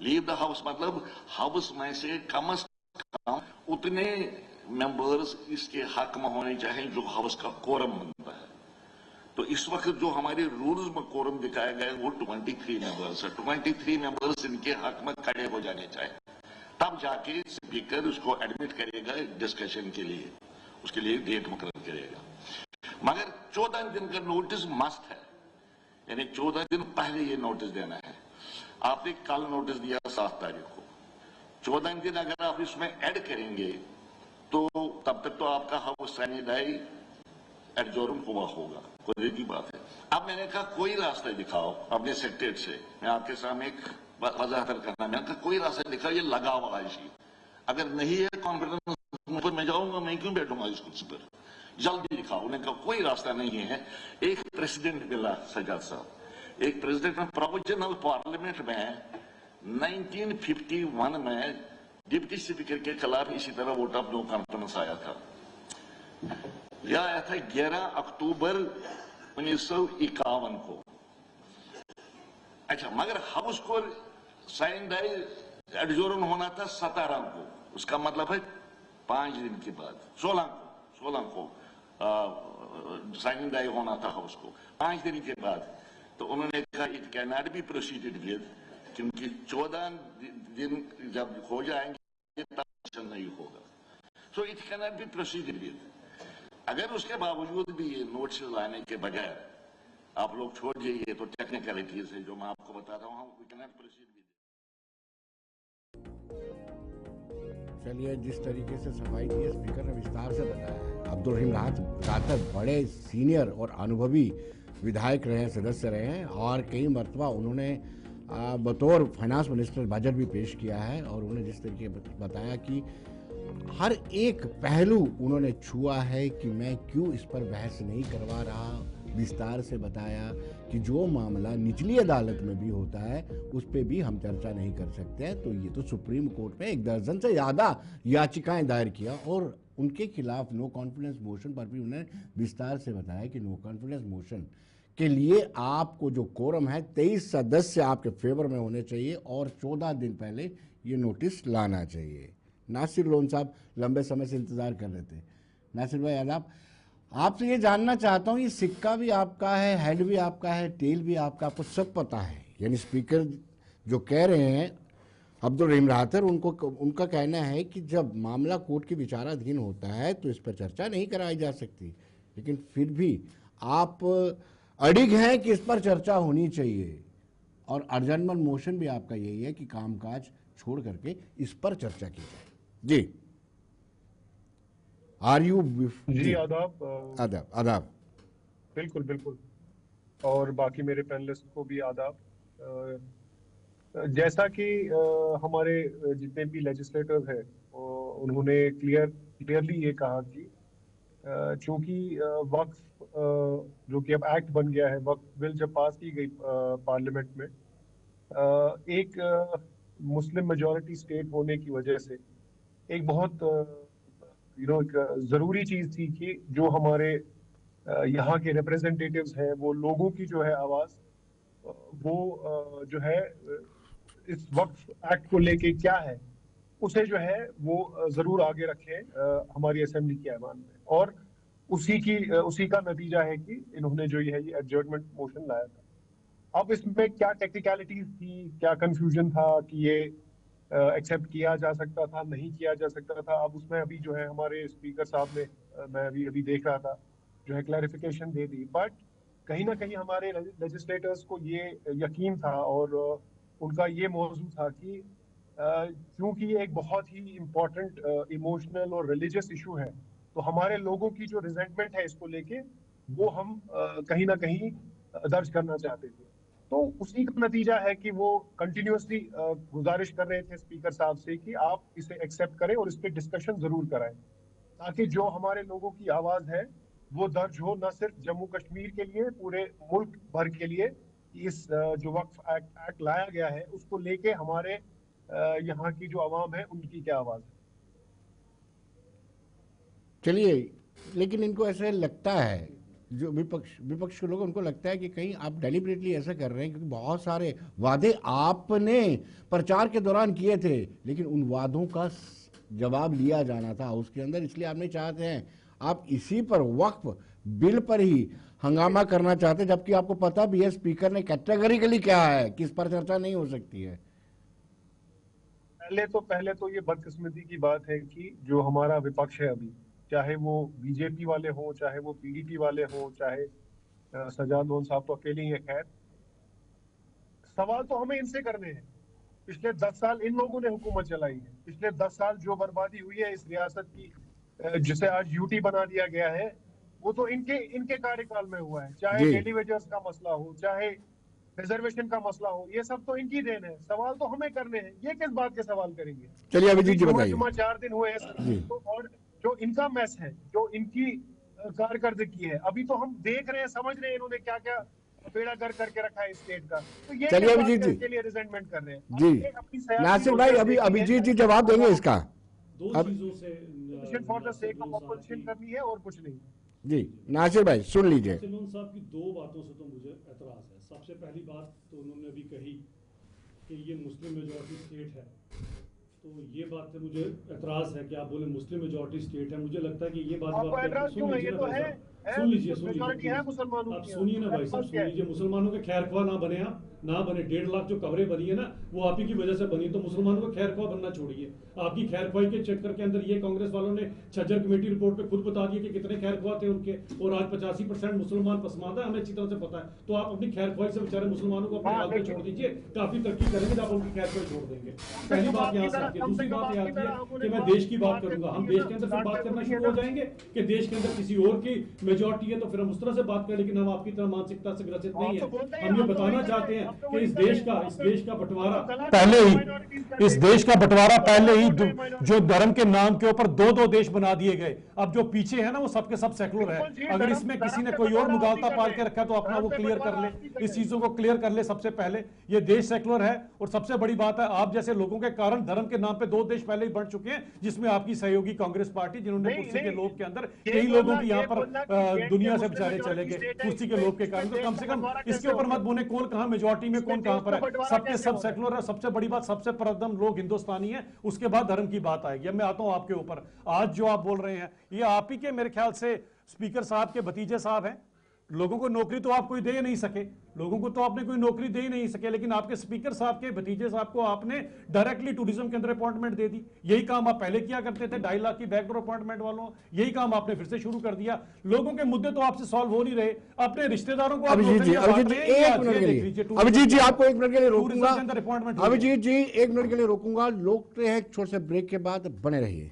लीव द हाउस मतलब हाउस में से कम उतने मेंबर्स इसके हक में होने चाहिए जो हाउस का कोरम बनता है। तो इस वक्त जो हमारे रूल्स में कोरम दिखाया गया है वो 23 मेंबर्स है। 23 मेंबर्स इनके हक में खड़े हो जाने चाहिए, तब जाके स्पीकर उसको एडमिट करेगा डिस्कशन के लिए, उसके लिए डेट मुकर्रर करेगा। मगर 14 दिन का नोटिस मस्ट है, यानी 14 दिन पहले ये नोटिस देना है। आपने कल नोटिस दिया 7 तारीख को, 14 दिन अगर आप इसमें ऐड करेंगे तो तब तक तो आपका हाउस सैनिडाई एडजोरम हुआ होगा, कोई की बात है। अब मैंने कहा कोई रास्ता दिखाओ अपने सेक्रेटरी से, मैं आपके सामने एक वजाहत करना, मैंने कहा कोई रास्ता दिखाओ, ये लगा हुआ है इसी, अगर नहीं है कॉन्फिडेंस पर मैं जाऊंगा, मैं क्यों बैठूंगा इस कुर्सी पर, जल्दी दिखाओ। उन्होंने कहा कोई रास्ता नहीं है। एक प्रेसिडेंट मिला सजाद साहब, एक प्रेसिडेंट प्रोविजनल पार्लियामेंट में 1951 में डिप्टी स्पीकर के खिलाफ इसी तरह वोट ऑफ नो कॉन्फिडेंस आया था। यह आया था 11 अक्टूबर 1951 को। अच्छा, मगर हाउस को सैनिडाई एडजोरन होना था 17 को, उसका मतलब है 5 दिन के बाद 16 को सैनिडाई होना था हाउस को 5 दिन के बाद। तो उन्होंने कहा it can not be proceeded with, क्योंकि 14 दिन जब हो जाएंगे तब नहीं होगा, so it can not be proceeded with. अगर उसके बावजूद भी ये नोट्स लाने के बगैर आप लोग छोड़ जाइए तो टेक्निकलिटीज है जो मैं आपको बता रहा हूँ, we can not proceed with. चलिए, जिस तरीके से सफाई दी है स्पीकर ने विस्तार से बताया है। अब्दुल रहीम राहतर बड़े सीनियर और अनुभवी विधायक रहे हैं, सदस्य रहे हैं, और कई मरतबा उन्होंने बतौर फाइनेंस मिनिस्टर बजट भी पेश किया है, और उन्होंने जिस तरीके बताया कि हर एक पहलू उन्होंने छुआ है कि मैं क्यों इस पर बहस नहीं करवा रहा। विस्तार से बताया कि जो मामला निचली अदालत में भी होता है उस पर भी हम चर्चा नहीं कर सकते हैं। तो ये तो सुप्रीम कोर्ट में 1 दर्जन से ज़्यादा याचिकाएं दायर किया, और उनके खिलाफ नो कॉन्फिडेंस मोशन पर भी उन्होंने विस्तार से बताया कि नो कॉन्फिडेंस मोशन के लिए आपको जो कोरम है 23 सदस्य आपके फेवर में होने चाहिए और 14 दिन पहले ये नोटिस लाना चाहिए। नासिर लोन साहब लंबे समय से इंतजार कर रहे थे। नासिर भाई आदाब, आपसे ये जानना चाहता हूँ, ये सिक्का भी आपका है, हेड भी आपका है, टेल भी आपको सब पता है। यानी स्पीकर जो कह रहे हैं अब्दुल रहीम राहतर, उनका कहना है कि जब मामला कोर्ट के विचाराधीन होता है तो इस पर चर्चा नहीं कराई जा सकती, लेकिन फिर भी आप अडिग हैं कि इस पर चर्चा होनी चाहिए, और अर्जेंटमेंट मोशन भी आपका यही है कि कामकाज छोड़ करके इस पर चर्चा की जाए। जी, आर यू? जी आदाब। आदाब। बिल्कुल बिल्कुल, और बाकी मेरे पैनलिस्ट को भी आदाब। जैसा कि हमारे जितने भी लेजिस्लेटर्स हैं उन्होंने क्लियरली ये कहा कि चूंकि वक्फ जो कि अब एक्ट बन गया है, वक्फ बिल जब पास की गई पार्लियामेंट में, एक मुस्लिम मेजॉरिटी स्टेट होने की वजह से एक बहुत एक ज़रूरी चीज़ थी कि जो हमारे यहाँ के रिप्रेजेंटेटिव्स हैं वो लोगों की जो है आवाज़ वो जो है इस वक्फ एक्ट को लेके क्या है उसे जो है वो ज़रूर आगे रखें हमारी असेंबली के ऐवान में, और उसी का नतीजा है कि इन्होंने जो ये एडजर्नमेंट मोशन लाया था। अब इसमें क्या टेक्निकलिटीज थी, क्या कंफ्यूजन था कि ये एक्सेप्ट किया जा सकता था, नहीं किया जा सकता था, अब उसमें अभी जो है हमारे स्पीकर साहब ने मैं अभी देख रहा था जो है क्लैरिफिकेशन दे दी। बट कहीं ना कहीं हमारे लेजिस्लेटर्स को ये यकीन था और उनका ये मौजू था कि क्योंकि ये एक बहुत ही इम्पोर्टेंट इमोशनल और रिलीजियस इशू है, तो हमारे लोगों की जो रिजेंटमेंट है इसको लेके वो हम कहीं ना कहीं दर्ज करना चाहते थे। तो उसी का नतीजा है कि वो कंटिन्यूसली गुजारिश कर रहे थे स्पीकर साहब से कि आप इसे एक्सेप्ट करें और इस पर डिस्कशन जरूर कराएं, ताकि जो हमारे लोगों की आवाज है वो दर्ज हो, न सिर्फ जम्मू कश्मीर के लिए, पूरे मुल्क भर के लिए। इस जो वक्फ एक्ट लाया गया है उसको लेके हमारे यहाँ की जो आवाम है उनकी क्या आवाज है। चलिए, लेकिन इनको ऐसे लगता है, जो विपक्ष के लोग, उनको लगता है कि कहीं आप डेलिबरेटली ऐसा कर रहे हैं, क्योंकि बहुत सारे वादे आपने प्रचार के दौरान किए थे, लेकिन उन वादों का जवाब लिया जाना था उसके अंदर, इसलिए आप नहीं चाहते हैं। आप इसी पर वक्फ बिल पर ही हंगामा करना चाहते हैं, जबकि आपको पता भी है स्पीकर ने कैटेगरिकली क्या है कि इस पर चर्चा नहीं हो सकती है। पहले तो ये बदकिस्मती की बात है कि जो हमारा विपक्ष है अभी, चाहे वो बीजेपी वाले हों, चाहे वो पीडीपी वाले हों, चाहे सजाद लोन साहब तो अकेले ही है, खैर सवाल तो हमें इनसे करने हैं। पिछले 10 साल इन लोगों ने हुकूमत चलाई है। पिछले 10 साल जो बर्बादी हुई है इस रियासत की, जिसे आज यूटी बना दिया गया है, वो तो इनके कार्यकाल में हुआ है। चाहे डेली वेजर्स का मसला हो, चाहे रिजर्वेशन का मसला हो, ये सब तो इनकी देन है। सवाल तो हमें करने हैं, ये किस बात के सवाल करेंगे? चलिए अभिजीत जी बताइए। 4 दिन हुए हैं तो, और जो इनका मैस है, जो इनकी कारकर्दगी है, अभी तो हम देख रहे हैं, समझ रहे हैं इन्होंने क्या क्या बेड़ा कर करके रखा है स्टेट का। तो ये चलिए अभिजीत जी के लिए रिजेंटमेंट कर रहे हैं जी। नासिर भाई अभी अभिजीत जी जवाब देंगे इसका। For the sake of opposition करनी है और कुछ नहीं। जी नासिर भाई सुन लीजिए। लोन साहब की 2 बातों से तो मुझे एतराज है। सबसे पहली बात तो उन्होंने अभी कही कि ये मुस्लिम मेजॉरिटी स्टेट है, तो ये बात से मुझे एतराज है कि आप बोले मुस्लिम मेजॉरिटी स्टेट है। मुझे लगता है कि ये बात सुन लीजिए आप सुनिए ना भाई साहब, सुन लीजिए। मुसलमानों के खैर ख्वाह ना बने, आप ना बने। 1.5 लाख जो कब्रें बनी है ना, वो आप ही की वजह से बनी, तो मुसलमानों को खैर ख्वाह बनना छोड़िए। आपकी खैर ख्वाही के चक्कर के अंदर ये कांग्रेस वालों ने छज्जर कमेटी रिपोर्ट पे खुद बता दिया कि कितने खैर ख्वाह थे उनके, और आज 85% मुसलमान पसमानदा है, हमें अच्छी तरह से पता है। तो आप अपनी खैर ख्वाही से बेचारे मुसलमानों को अपने हाल पे छोड़ दीजिए, काफी तरक्की करेंगे जब आप उनकी खैर ख्वाही छोड़ देंगे। पहली बात यहाँ से आती है। दूसरी बात ये आती है कि मैं देश की बात करूंगा। हम देश के अंदर फिर बात करना शुरू हो जाएंगे कि देश के अंदर किसी और की मेजॉरिटी है, तो फिर हम उस तरह से बात करें, लेकिन हम आपकी तरह मानसिकता से ग्रसित नहीं है। हम ये बताना चाहते हैं कि इस देश का बंटवारा पहले ही, इस देश का बंटवारा पहले ही जो धर्म के नाम के ऊपर 2-2 देश बना दिए गए। अब जो पीछे है ना, वो सबके सब सेकुलर है। अगर इसमें किसी ने कोई और मुगालता पाल के रखा तो अपना वो क्लियर कर ले, इस चीजों को क्लियर कर ले सबसे पहले। ये देश सेकुलर है, और सबसे बड़ी बात है आप जैसे लोगों के कारण धर्म के नाम पे 2 देश पहले ही बन चुके हैं, जिसमें आपकी सहयोगी कांग्रेस पार्टी, जिन्होंने कुर्सी के लोभ के अंदर कई लोगों की यहाँ पर दुनिया से बेचारे चले गए कुर्सी के लोभ के कारण। तो कम से कम इसके ऊपर मत बोले कौन कहां मेजॉरिटी में, कौन कहां पर है। सबके सब सेकुलर है। सबसे बड़ी बात, सबसे प्रथम लोग हिंदुस्तानी है, उसके बाद धर्म की बात आएगी। अब मैं आता हूं आपके ऊपर। आज जो आप बोल रहे हैं, ये आप ही के मेरे ख्याल से स्पीकर साहब के भतीजे साहब हैं। लोगों को नौकरी तो आप कोई दे नहीं सके, लोगों को तो आपने कोई नौकरी दे ही नहीं सके, लेकिन आपके स्पीकर साहब के भतीजे साहब को आपने डायरेक्टली टूरिज्म के अंदर अपॉइंटमेंट दे दी। यही काम आप पहले किया करते थे 2.5 लाख की बैकडोर अपॉइंटमेंट वालों, यही काम आपने फिर से शुरू कर दिया। लोगों के मुद्दे तो आपसे सॉल्व हो नहीं रहे, अपने रिश्तेदारोों को अभिजीत जी आपको 1 मिनट के लिए रोकूंगा। अभिजीत जी 1 मिनट के लिए रोकूंगा। लोग हैं छोटे से ब्रेक के बाद, बने रहिए।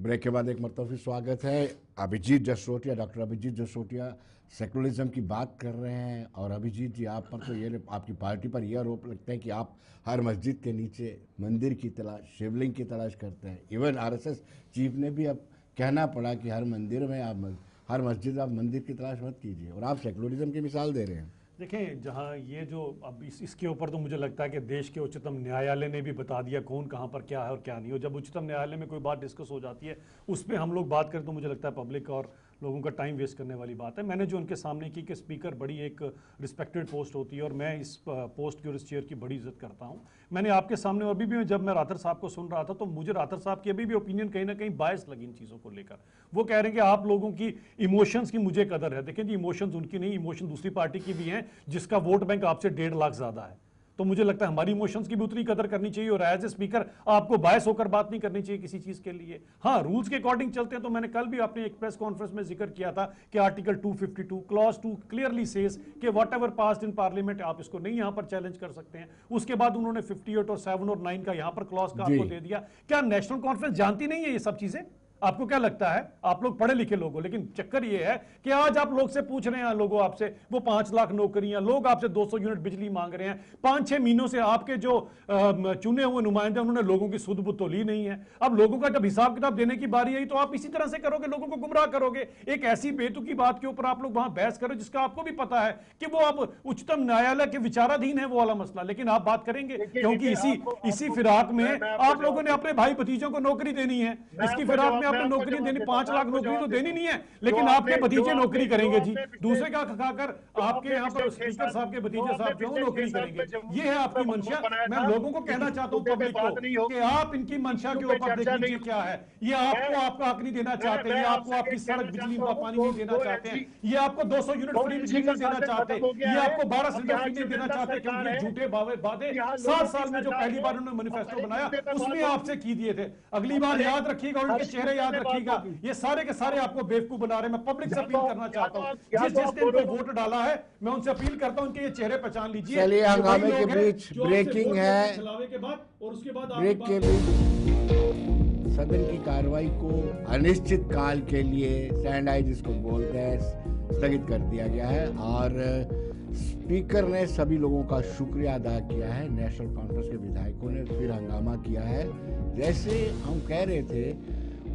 ब्रेक के बाद एक मरतबा फिर स्वागत है। अभिजीत जसरोटिया, डॉक्टर अभिजीत जसरोटिया सेकुलरिज्म की बात कर रहे हैं। और अभिजीत जी आप पर तो ये, आपकी पार्टी पर यह आरोप लगता है कि आप हर मस्जिद के नीचे मंदिर की तलाश, शिवलिंग की तलाश करते हैं। इवन आरएसएस चीफ ने भी अब कहना पड़ा कि हर मंदिर में आप, हर मस्जिद आप मंदिर की तलाश मत कीजिए, और आप सेकुलरिज्म की मिसाल दे रहे हैं। देखें, जहाँ ये जो अब इसके ऊपर तो मुझे लगता है कि देश के उच्चतम न्यायालय ने भी बता दिया कौन कहाँ पर क्या है और क्या नहीं हो। जब उच्चतम न्यायालय में कोई बात डिस्कस हो जाती है, उस पर हम लोग बात करें तो मुझे लगता है पब्लिक और लोगों का टाइम वेस्ट करने वाली बात है। मैंने जो उनके सामने की कि स्पीकर बड़ी एक रिस्पेक्टेड पोस्ट होती है, और मैं इस पोस्ट की और इस चेयर की बड़ी इज्जत करता हूँ। मैंने आपके सामने अभी भी, जब मैं राठौर साहब को सुन रहा था, तो मुझे राठौर साहब की अभी भी ओपिनियन कहीं ना कहीं बायस लगी इन चीज़ों को लेकर। वो कह रहे हैं कि आप लोगों की इमोशंस की मुझे कदर है। देखिए जी, इमोशंस उनकी नहीं, इमोशन दूसरी पार्टी की भी हैं, जिसका वोट बैंक आपसे 1.5 लाख ज़्यादा है। तो मुझे लगता है हमारी इमोशंस की भी उतनी कदर करनी चाहिए, और एज ए स्पीकर आपको बायस होकर बात नहीं करनी चाहिए किसी चीज के लिए। हाँ, रूल्स के अकॉर्डिंग चलते हैं। तो मैंने कल भी अपने एक प्रेस कॉन्फ्रेंस में जिक्र किया था कि आर्टिकल 252 क्लॉज 2 क्लियरली सेज कि what ever passed in parliament, आप इसको नहीं यहां पर चैलेंज कर सकते हैं। उसके बाद उन्होंने 58 और 7 और 9 का यहां पर क्लॉज का आपको दे दिया। क्या नेशनल कॉन्फ्रेंस जानती नहीं है ये सब चीजें? आपको क्या लगता है? आप लोग पढ़े लिखे लोग हो, लेकिन चक्कर ये है कि आज आप लोग से पूछ रहे हैं, लोगों आपसे वो 5 लाख नौकरियां, लोग आपसे 200 यूनिट बिजली मांग रहे हैं। 5-6 महीनों से आपके जो चुने हुए नुमाइंदे उन्होंने लोगों की सुध बुध तो ली नहीं है। अब लोगों का जब हिसाब किताब देने की बारी आई तो आप इसी तरह से करोगे, लोगों को गुमराह करोगे। एक ऐसी बेतुकी बात के ऊपर आप लोग वहां बहस करो जिसका आपको भी पता है कि वो अब उच्चतम न्यायालय के विचाराधीन है वो वाला मसला, लेकिन आप बात करेंगे क्योंकि इसी फिराक में आप लोगों ने अपने भाई भतीजों को नौकरी देनी है। इसकी फिराक में आपने नौकरी देनी, 5 लाख नौकरी तो देनी नहीं है, लेकिन आपके भतीजे नौकरी करेंगे जी, दूसरे का खाकर आपके यहाँ पर स्पीकर साहब के भतीजे साहब जो नौकरी करेंगे। ये है आपकी मंशा। मैं लोगों को कहना चाहता हूँ, पब्लिक को, कि आप इनकी मंशा के ऊपर देख लीजिए क्या है। ये आपको आपका हक नहीं देना चाहते, ये आपको आपकी सड़क बिजली पानी नहीं देना चाहते हैं, ये आपको 200 यूनिट फ्री बिजली नहीं देना चाहते, ये आपको 12 सिलेंडर फ्री नहीं देना चाहते, क्योंकि झूठे वादे 7 साल में जो पहली बार उन्होंने मैनिफेस्टो बनाया उसमें आपसे की दिए थे। अगली बार याद रखिएगा, उनके चेहरे याद रखिएगा। ये सारे के सारे आपको बेवकूफ बना रहे हैं। मैं पब्लिक से अपील करना चाहता हूँ, जिस जिसने इनको वोट डाला है मैं उनसे अपील करता हूँ इनके ये चेहरे पहचान लीजिए। चलिए, हंगामे के बीच ब्रेकिंग है, ब्रेक के बीच सदन की कार्रवाई को अनिश्चित काल के लिए सैंडाई जिसको बोलते हैं स्थगित कर दिया गया है और स्पीकर ने सभी लोगों का शुक्रिया अदा किया है। नेशनल कॉन्फ्रेंस के विधायकों ने फिर हंगामा किया है। जैसे हम कह रहे थे,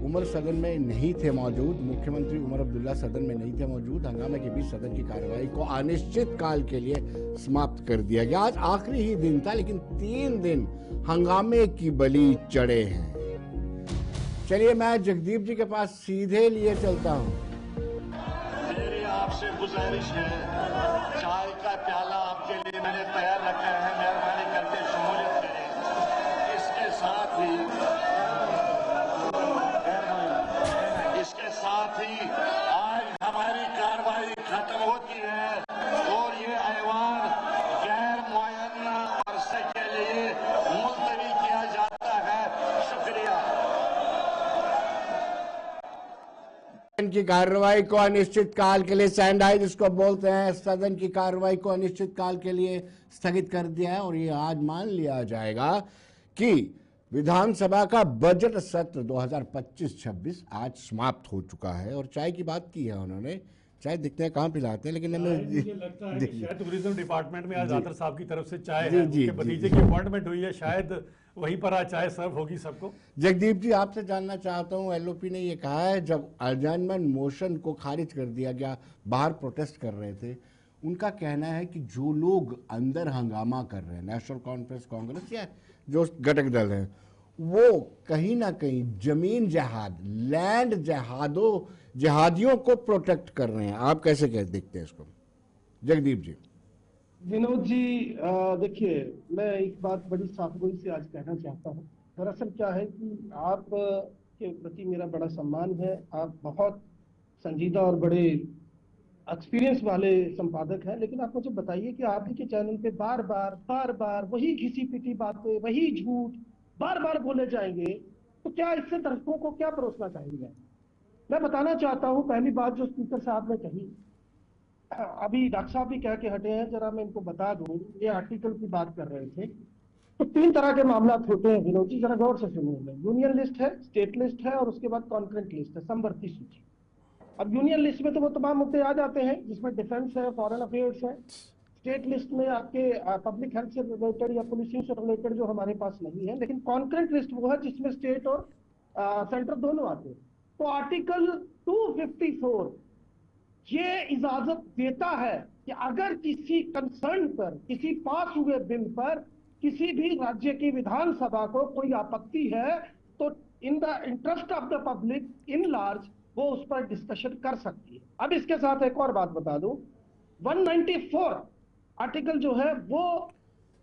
उमर सदन में नहीं थे मौजूद, मुख्यमंत्री उमर अब्दुल्ला सदन में नहीं थे मौजूद। हंगामे के बीच सदन की कार्रवाई को अनिश्चित काल के लिए समाप्त कर दिया गया। आज आखिरी ही दिन था, लेकिन 3 दिन हंगामे की बलि चढ़े हैं। चलिए, मैं जगदीप जी के पास सीधे लिए चलता हूँ। मेरी आपसे गुजारिश है, चाय का प्याला आपके लिए मैंने तैयार रखा है, मेहरबानी करके शमूलियत करें। इसके साथ ही आज हमारी कार्रवाई खत्म होती है और ये ऐवान गैर मुअय्यन अरसे के लिए मुलतवी किया जाता है। शुक्रिया। सदन की कार्रवाई को अनिश्चित काल के लिए सैंडाई जिसको बोलते हैं, सदन की कार्रवाई को अनिश्चित काल के लिए स्थगित कर दिया है और ये आज मान लिया जाएगा कि विधानसभा का बजट सत्र 2025-26 आज समाप्त हो चुका है। और चाय की बात की है उन्होंने, चाय दिखते हैं कहाँ पिलाते हैं, लेकिन मुझे लगता है कि शायद टूरिज्म डिपार्टमेंट में आज आतर साहब की तरफ से चाय है, उनके भतीजे की अपॉइंटमेंट हुई है, शायद वहीं पर आज चाय सर्व होगी सबको। जगदीप जी, आपसे जानना चाहता हूँ, एलओपी ने ये कहा है जब अडजर्नमेंट मोशन को खारिज कर दिया गया, बाहर प्रोटेस्ट कर रहे थे, उनका कहना है कि जो लोग अंदर हंगामा कर रहे हैं, नेशनल कॉन्फ्रेंस, कांग्रेस या जो घटक दल है, वो कहीं ना कहीं जमीन जहाद, लैंड जहादियों को प्रोटेक्ट कर रहे हैं। आप कैसे देखते हैं इसको जगदीप जी? विनोद जी, देखिए, मैं एक बात बड़ी साफगोई से आज कहना चाहता हूँ। दरअसल क्या है कि आप के प्रति मेरा बड़ा सम्मान है, आप बहुत संजीदा और बड़े एक्सपीरियंस वाले संपादक हैं, लेकिन आप मुझे बताइए कि आप ही के चैनल पे बार बार वही घिसी पिटी बातें, वही झूठ बार बार बोले जाएंगे, तो क्या इससे दर्शकों को क्या परोसना चाहेंगे? मैं बताना चाहता हूं, पहली बात जो स्पीकर साहब ने कही, अभी डॉक्टर साहब भी कह के हटे हैं, जरा मैं इनको बता दूं, ये आर्टिकल की बात कर रहे थे। तो 3 तरह के मामला होते हैं विनोद जी, जरा गौर से सुनिए। यूनियन लिस्ट है, स्टेट लिस्ट है और उसके बाद कॉन्करेंट लिस्ट है, समवर्ती सूची। अब यूनियन लिस्ट में तो वो तमाम मुद्दे आ जाते हैं जिसमें डिफेंस है, फॉरेन अफेयर्स है। स्टेट लिस्ट में आपके पब्लिक हेल्थ से रिलेटेड या पुलिसिंग से रिलेटेड जो हमारे पास नहीं है, लेकिन कॉन्करेंट लिस्ट वो है जिसमें स्टेट और सेंटर दोनों आते हैं। तो आर्टिकल 254 ये इजाजत देता है कि अगर किसी कंसर्न पर, किसी पास हुए बिल पर किसी भी राज्य की विधानसभा को कोई आपत्ति है, तो in the interest of the public in large वो उस पर डिस्कशन कर सकती है। अब इसके साथ एक और बात बता दूं, 194 आर्टिकल जो है वो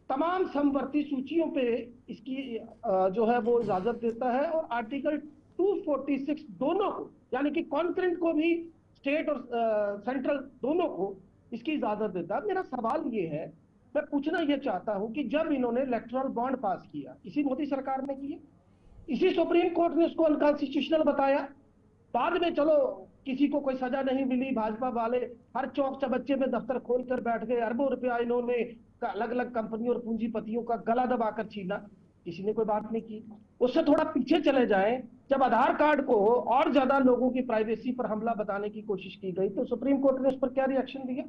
तमाम समवर्ती सूचियों पे इसकी जो है वो इजाजत देता है, और आर्टिकल 246 दोनों को, यानी कि कॉन्करेंट को भी, स्टेट और सेंट्रल दोनों को इसकी इजाजत देता है। मेरा सवाल ये है, मैं पूछना ये चाहता हूं कि जब इन्होंने इलेक्टोरल बॉन्ड पास किया, इसी मोदी सरकार ने किया, इसी सुप्रीम कोर्ट ने उसको अनकॉन्स्टिट्यूशनल बताया, बाद में चलो किसी को कोई सजा नहीं मिली, भाजपा वाले हर चौक चबच्चे में दफ्तर खोलकर बैठ गए, अरबों रुपया इन्होंने अलग अलग कंपनियों और पूंजीपतियों का गला दबाकर छीना। किसी ने कोई बात नहीं की। उससे थोड़ा पीछे चले जाएं, जब आधार कार्ड को और ज्यादा लोगों की प्राइवेसी पर हमला बताने की कोशिश की गई तो सुप्रीम कोर्ट ने उस पर क्या रिएक्शन दिया।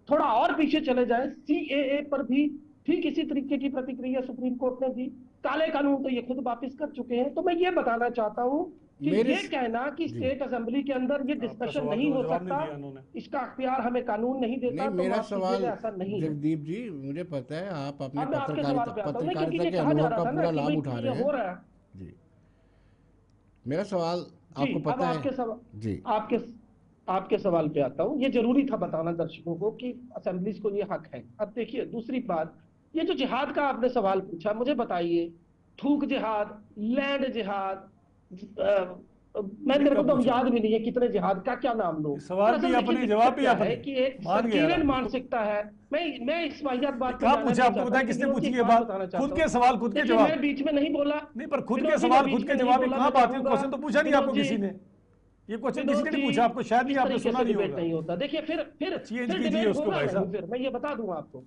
थोड़ा और पीछे चले जाएं, सीएए पर भी ठीक इसी तरीके की प्रतिक्रिया सुप्रीम कोर्ट ने दी। काले कानून तो ये खुद वापस कर चुके हैं। तो मैं ये बताना चाहता हूं कि ये कहना कि स्टेट असेंबली के अंदर ये डिस्कशन नहीं हो सकता, इसका अख्तियार हमें कानून नहीं देता। नहीं, तो मेरा माफ कीजिएगा, सवाल ऐसा नहीं है। जगदीप जी, मुझे पता है आप अपने अब मैं आपके सवाल पे आता हूं। पत्रकारिता क्योंकि के कहा जा अनुभव रहा का था ना पूरा कि लाभ भाई उठा ये रहे हैं हो रहा है जी। मेरा सवाल जी। आपको अब पता आपके है सवाल जी, आपके सवाल पे आता हूं। ये जरूरी था बताना दर्शकों को कि असेंबलीज को ये हक है। अब देखिए दूसरी बात, ये जो जिहाद का आपने सवाल पूछा, मुझे बताइए थूक जिहाद, लैंड जिहाद, मेरे को तो याद भी नहीं है कितने जिहाद का क्या नाम लो। सवाल भी अपने, जवाब भी अपने, है कि एक संकीर्ण मानसिकता है। मैं इस वाहियात बात क्या पूछा आपको पता है किसने पूछी ये बात? खुद के सवाल खुद के जवाब। मैं बीच में नहीं बोला। नहीं, पर खुद के सवाल खुद के जवाब में कहां बात है? क्वेश्चन तो पूछा नहीं आपको किसी ने, ये क्वेश्चन किसी ने नहीं पूछा आपको, शायद नहीं आपने सुना नहीं होगा। देखिए फिर चेंज कीजिए उसको भाई साहब। फिर मैं ये बता दूं आपको।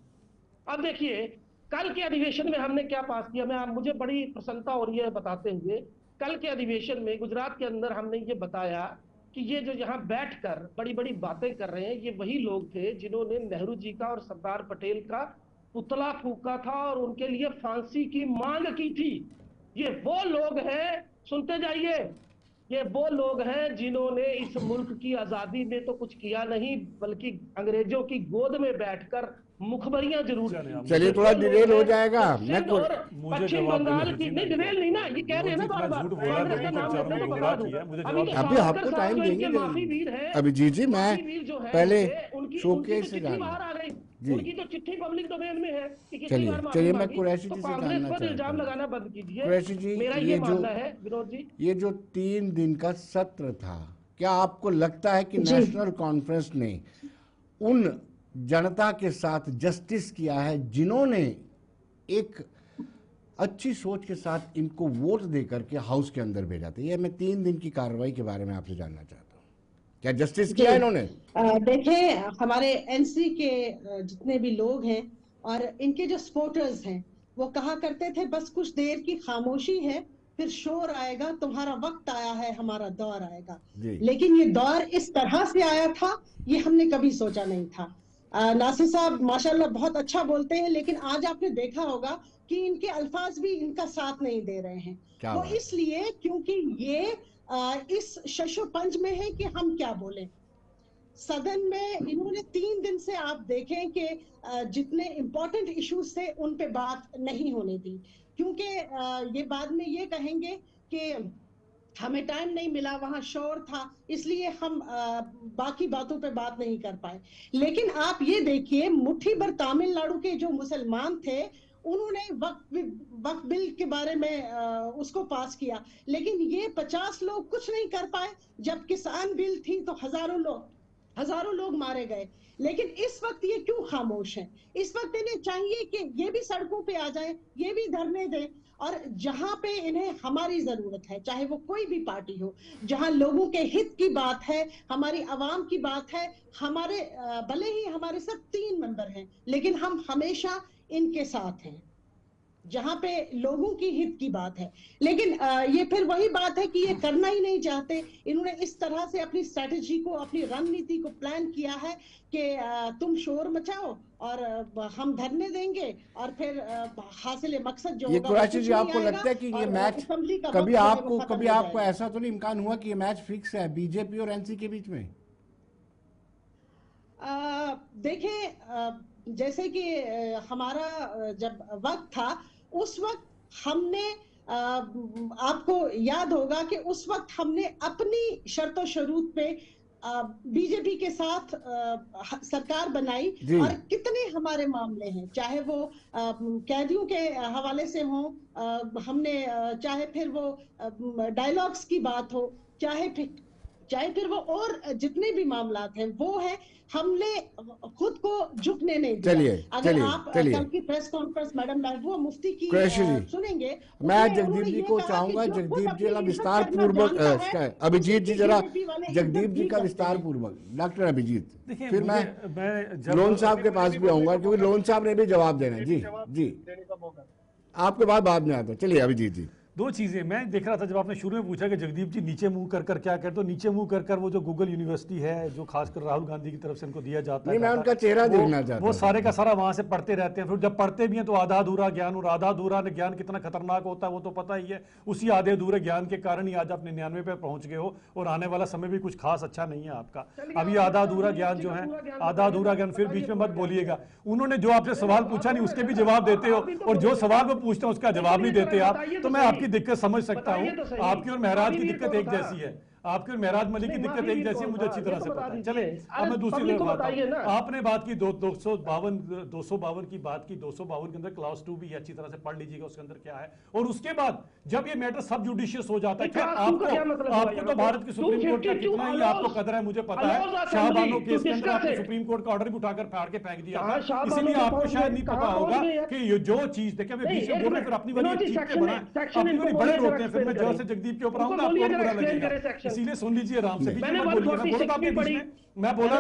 अब देखिए कल के अधिवेशन में हमने क्या पास किया, मुझे बड़ी प्रसन्नता हो रही है बताते हुए। कल के अधिवेशन में गुजरात के अंदर हमने ये बताया कि ये जो यहाँ बैठकर बड़ी बड़ी बातें कर रहे हैं, ये वही लोग थे जिन्होंने नेहरू जी का और सरदार पटेल का पुतला फूका था और उनके लिए फांसी की मांग की थी। ये वो लोग हैं, सुनते जाइए, ये वो लोग हैं जिन्होंने इस मुल्क की आजादी में तो कुछ किया नहीं, बल्कि अंग्रेजों की गोद में बैठकर मुखबरियां जरूर। चलिए थोड़ा डिटेल हो जाएगा। मैं पश्चिम बंगाल की नहीं, डिटेल नहीं ना, ये कह रहे हैं ना बार बार कांग्रेस का नाम लेते हैं तो बता दूं। अभी आपको टाइम देंगे अभिजीत जी। मैं पहले शोकेस से उनकी तो चिट्ठी पब्लिक डोमेन में है कि कितनी बार माफी चलिए मैं मांगी। कुरैशी तो जी से कांग्रेस जानना पर इल्जाम चाहता हूं। लगाना बंद कीजिए। कुरैशी जी, मेरा ये मानना है विनोद जी, ये जो 3 दिन का सत्र था, क्या आपको लगता है कि नेशनल कॉन्फ्रेंस ने उन जनता के साथ जस्टिस किया है जिन्होंने एक अच्छी सोच के साथ इनको वोट देकर के हाउस के अंदर भेजा था? ये मैं 3 दिन की कार्रवाई के बारे में आपसे जानना चाहता हूँ, क्या जस्टिस किया इन्होंने? देखें, हमारे एनसी के जितने भी लोग हैं और इनके जो सपोर्टर्स हैं वो कहा करते थे बस कुछ देर की खामोशी है, फिर शोर आएगा, तुम्हारा वक्त आया है, हमारा दौर आएगा। लेकिन ये दौर इस तरह से आया था ये हमने कभी सोचा नहीं था। नासिर साहब माशाल्लाह बहुत अच्छा बोलते हैं, लेकिन आज आपने देखा होगा कि इनके अल्फाज भी इनका साथ नहीं दे रहे हैं। वो इसलिए क्योंकि ये इस शशोपंज में है कि हम क्या बोलें। सदन में इन्होंने 3 दिन से आप देखें कि जितने इम्पोर्टेंट इश्यूज थे उन पे बात नहीं होने दी, क्योंकि ये बाद में ये कहेंगे कि हमें टाइम नहीं मिला, वहां शोर था, इसलिए हम बाकी बातों पे बात नहीं कर पाए। लेकिन आप ये देखिए, मुट्ठी भर तमिलनाडु के जो मुसलमान थे उन्होंने वक्फ बिल के बारे में उसको पास किया, लेकिन ये 50 लोग कुछ नहीं कर पाए। जब किसान बिल थी तो हजारों लोग मारे गए। लेकिन इस वक्त ये क्यों खामोश हैं? इस वक्त इन्हें चाहिए कि ये भी सड़कों पे आ जाएं, ये भी धरने दें, और जहां पे इन्हें हमारी जरूरत है, चाहे वो कोई भी पार्टी हो, जहां लोगों के हित की बात है, हमारी आवाम की बात है, हमारे भले ही हमारे सब 3 मेंबर हैं, लेकिन हम हमेशा इनके साथ हैं जहां पे लोगों की हित की बात है। लेकिन ये फिर वही बात है कि ये करना ही नहीं चाहते। इन्होंने इस तरह से अपनी स्ट्रेटेजी को, अपनी रणनीति को प्लान किया है कि तुम शोर मचाओ और हम धरने देंगे और फिर हासिल मकसद जो ये होगा। कुरैशी जी, आपको लगता है कि ये मैच कभी आपको ऐसा तो नहीं इम्कान हुआ कि ये मैच फिक्स है बीजेपी और एनसी के बीच में? देखें, जैसे कि हमारा जब वक्त था उस वक्त हमने आपको याद होगा कि उस वक्त हमने अपनी शर्तों शरूत पे बीजेपी के साथ सरकार बनाई, और कितने हमारे मामले हैं, चाहे वो कैदियों के हवाले से हो, हमने चाहे फिर वो डायलॉग्स की बात हो, चाहे फिर वो और जितने भी मामलात हैं वो है, हमने खुद को झुकने नहीं दिया। अगर आप कल की press conference madam Mehbooba Mufti की सुनेंगे, मैं जगदीप जी को चाहूंगा, जगदीप जी विस्तार पूर्वक, अभिजीत जी जरा जगदीप जी का विस्तार पूर्वक, डॉक्टर अभिजीत, फिर मैं लोन साहब के पास भी आऊंगा क्योंकि लोन साहब ने भी जवाब देना है। जी आपके बाद में आता हूं। चलिए अभिजीत जी। दो चीजें मैं देख रहा था जब आपने शुरू में पूछा कि जगदीप जी नीचे मुंह कर कर क्या करते, तो नीचे मुंह कर कर वो जो गूगल यूनिवर्सिटी है जो खासकर राहुल गांधी की तरफ से इनको दिया जाता है, नहीं, मैं उनका चेहरा देखना चाहता वो सारे का सारा वहां से पढ़ते रहते हैं। फिर जब पढ़ते भी हैं तो आधा अधूरा ज्ञान, और आधा अधूरा ज्ञान कितना खतरनाक होता है वो तो पता ही है। उसी आधे अधूरे ज्ञान के कारण ही आज आप 99 पे पहुंच गए हो, और आने वाला समय भी कुछ खास अच्छा नहीं है आपका। अभी आधा अधूरा ज्ञान जो है, आधा अधूरा ज्ञान, फिर बीच में मत बोलिएगा। उन्होंने जो आपसे सवाल पूछा नहीं उसके भी जवाब देते हो, और जो सवाल वो पूछते हैं उसका जवाब नहीं देते आप, तो मैं आपकी दिक्कत समझ सकता हूं। आपकी और महराज की दिक्कत एक जैसी है, आपकी और महराज मलिक की दिक्कत एक जैसी है, मुझे अच्छी तरह से पता है। चले अब मैं दूसरी तरफ आता हूं। आपने बात की 252 की बात की, 252 के अंदर क्लास 2 भी है, अच्छी तरह से पढ़ लीजिएगा उसके अंदर क्या है। और उसके बाद जब ये मैटर सब जुडिशियस हो जाता है, खैर आपको तो भारत की सुप्रीम कोर्ट का कितना ही आपको कदर है मुझे पता है। शाहबानो केस के अंदर आपने सुप्रीम कोर्ट का ऑर्डर भी उठाकर फाड़ के फेंक दिया था, इसीलिए आपको शायद नहीं पता होगा कि ये जो चीज देखिए मैं बीच में बोल रहे फिर अपनी वाली चीज के बनाए अपनी वाली बड़े होते हैं, फिर मैं जोर से जगदीप के ऊपर आऊंगा आपको बुरा लगेगा, इसीलिए सुन लीजिए आराम से। मैं बोला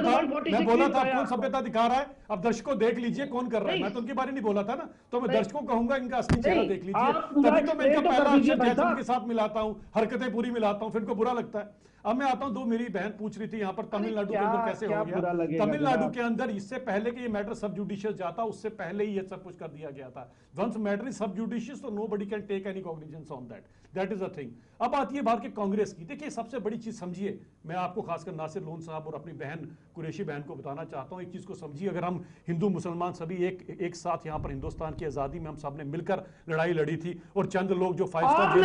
था कौन सभ्यता दिखा रहा है, अब दर्शकों देख लीजिए कौन कर रहा है। मैं तो उनके बारे नहीं बोला था ना, तो मैं दर्शकों कहूंगा इनका असली चेहरा देख लीजिए, तभी तो मैं इनका पहला अक्षर जयचंद के साथ मिलाता हूं, हरकतें पूरी मिलाता हूं, फिर इनको बुरा लगता है। अब मैं आता हूं, दो मेरी बहन पूछ रही थी यहाँ पर तमिलनाडु के अंदर कैसे हो गया। तमिलनाडु के अंदर इससे पहले कि ये मैटर सब जुडिशियस जाता, उससे पहले ही ये सब कुछ कर दिया गया था। Once matter is sub judicious तो nobody can take any cognizance on that is a thing. अब आती है बात की कांग्रेस की। देखिए सबसे बड़ी चीज समझिए, मैं आपको खासकर नासिर लोन साहब और अपनी बहन कुरैशी बहन को बताना चाहता हूं, एक चीज को समझिए। अगर हम हिंदू मुसलमान सभी एक साथ यहाँ पर हिंदुस्तान की आजादी में हम सब ने मिलकर लड़ाई लड़ी थी, और चंद लोग जो 5 स्टार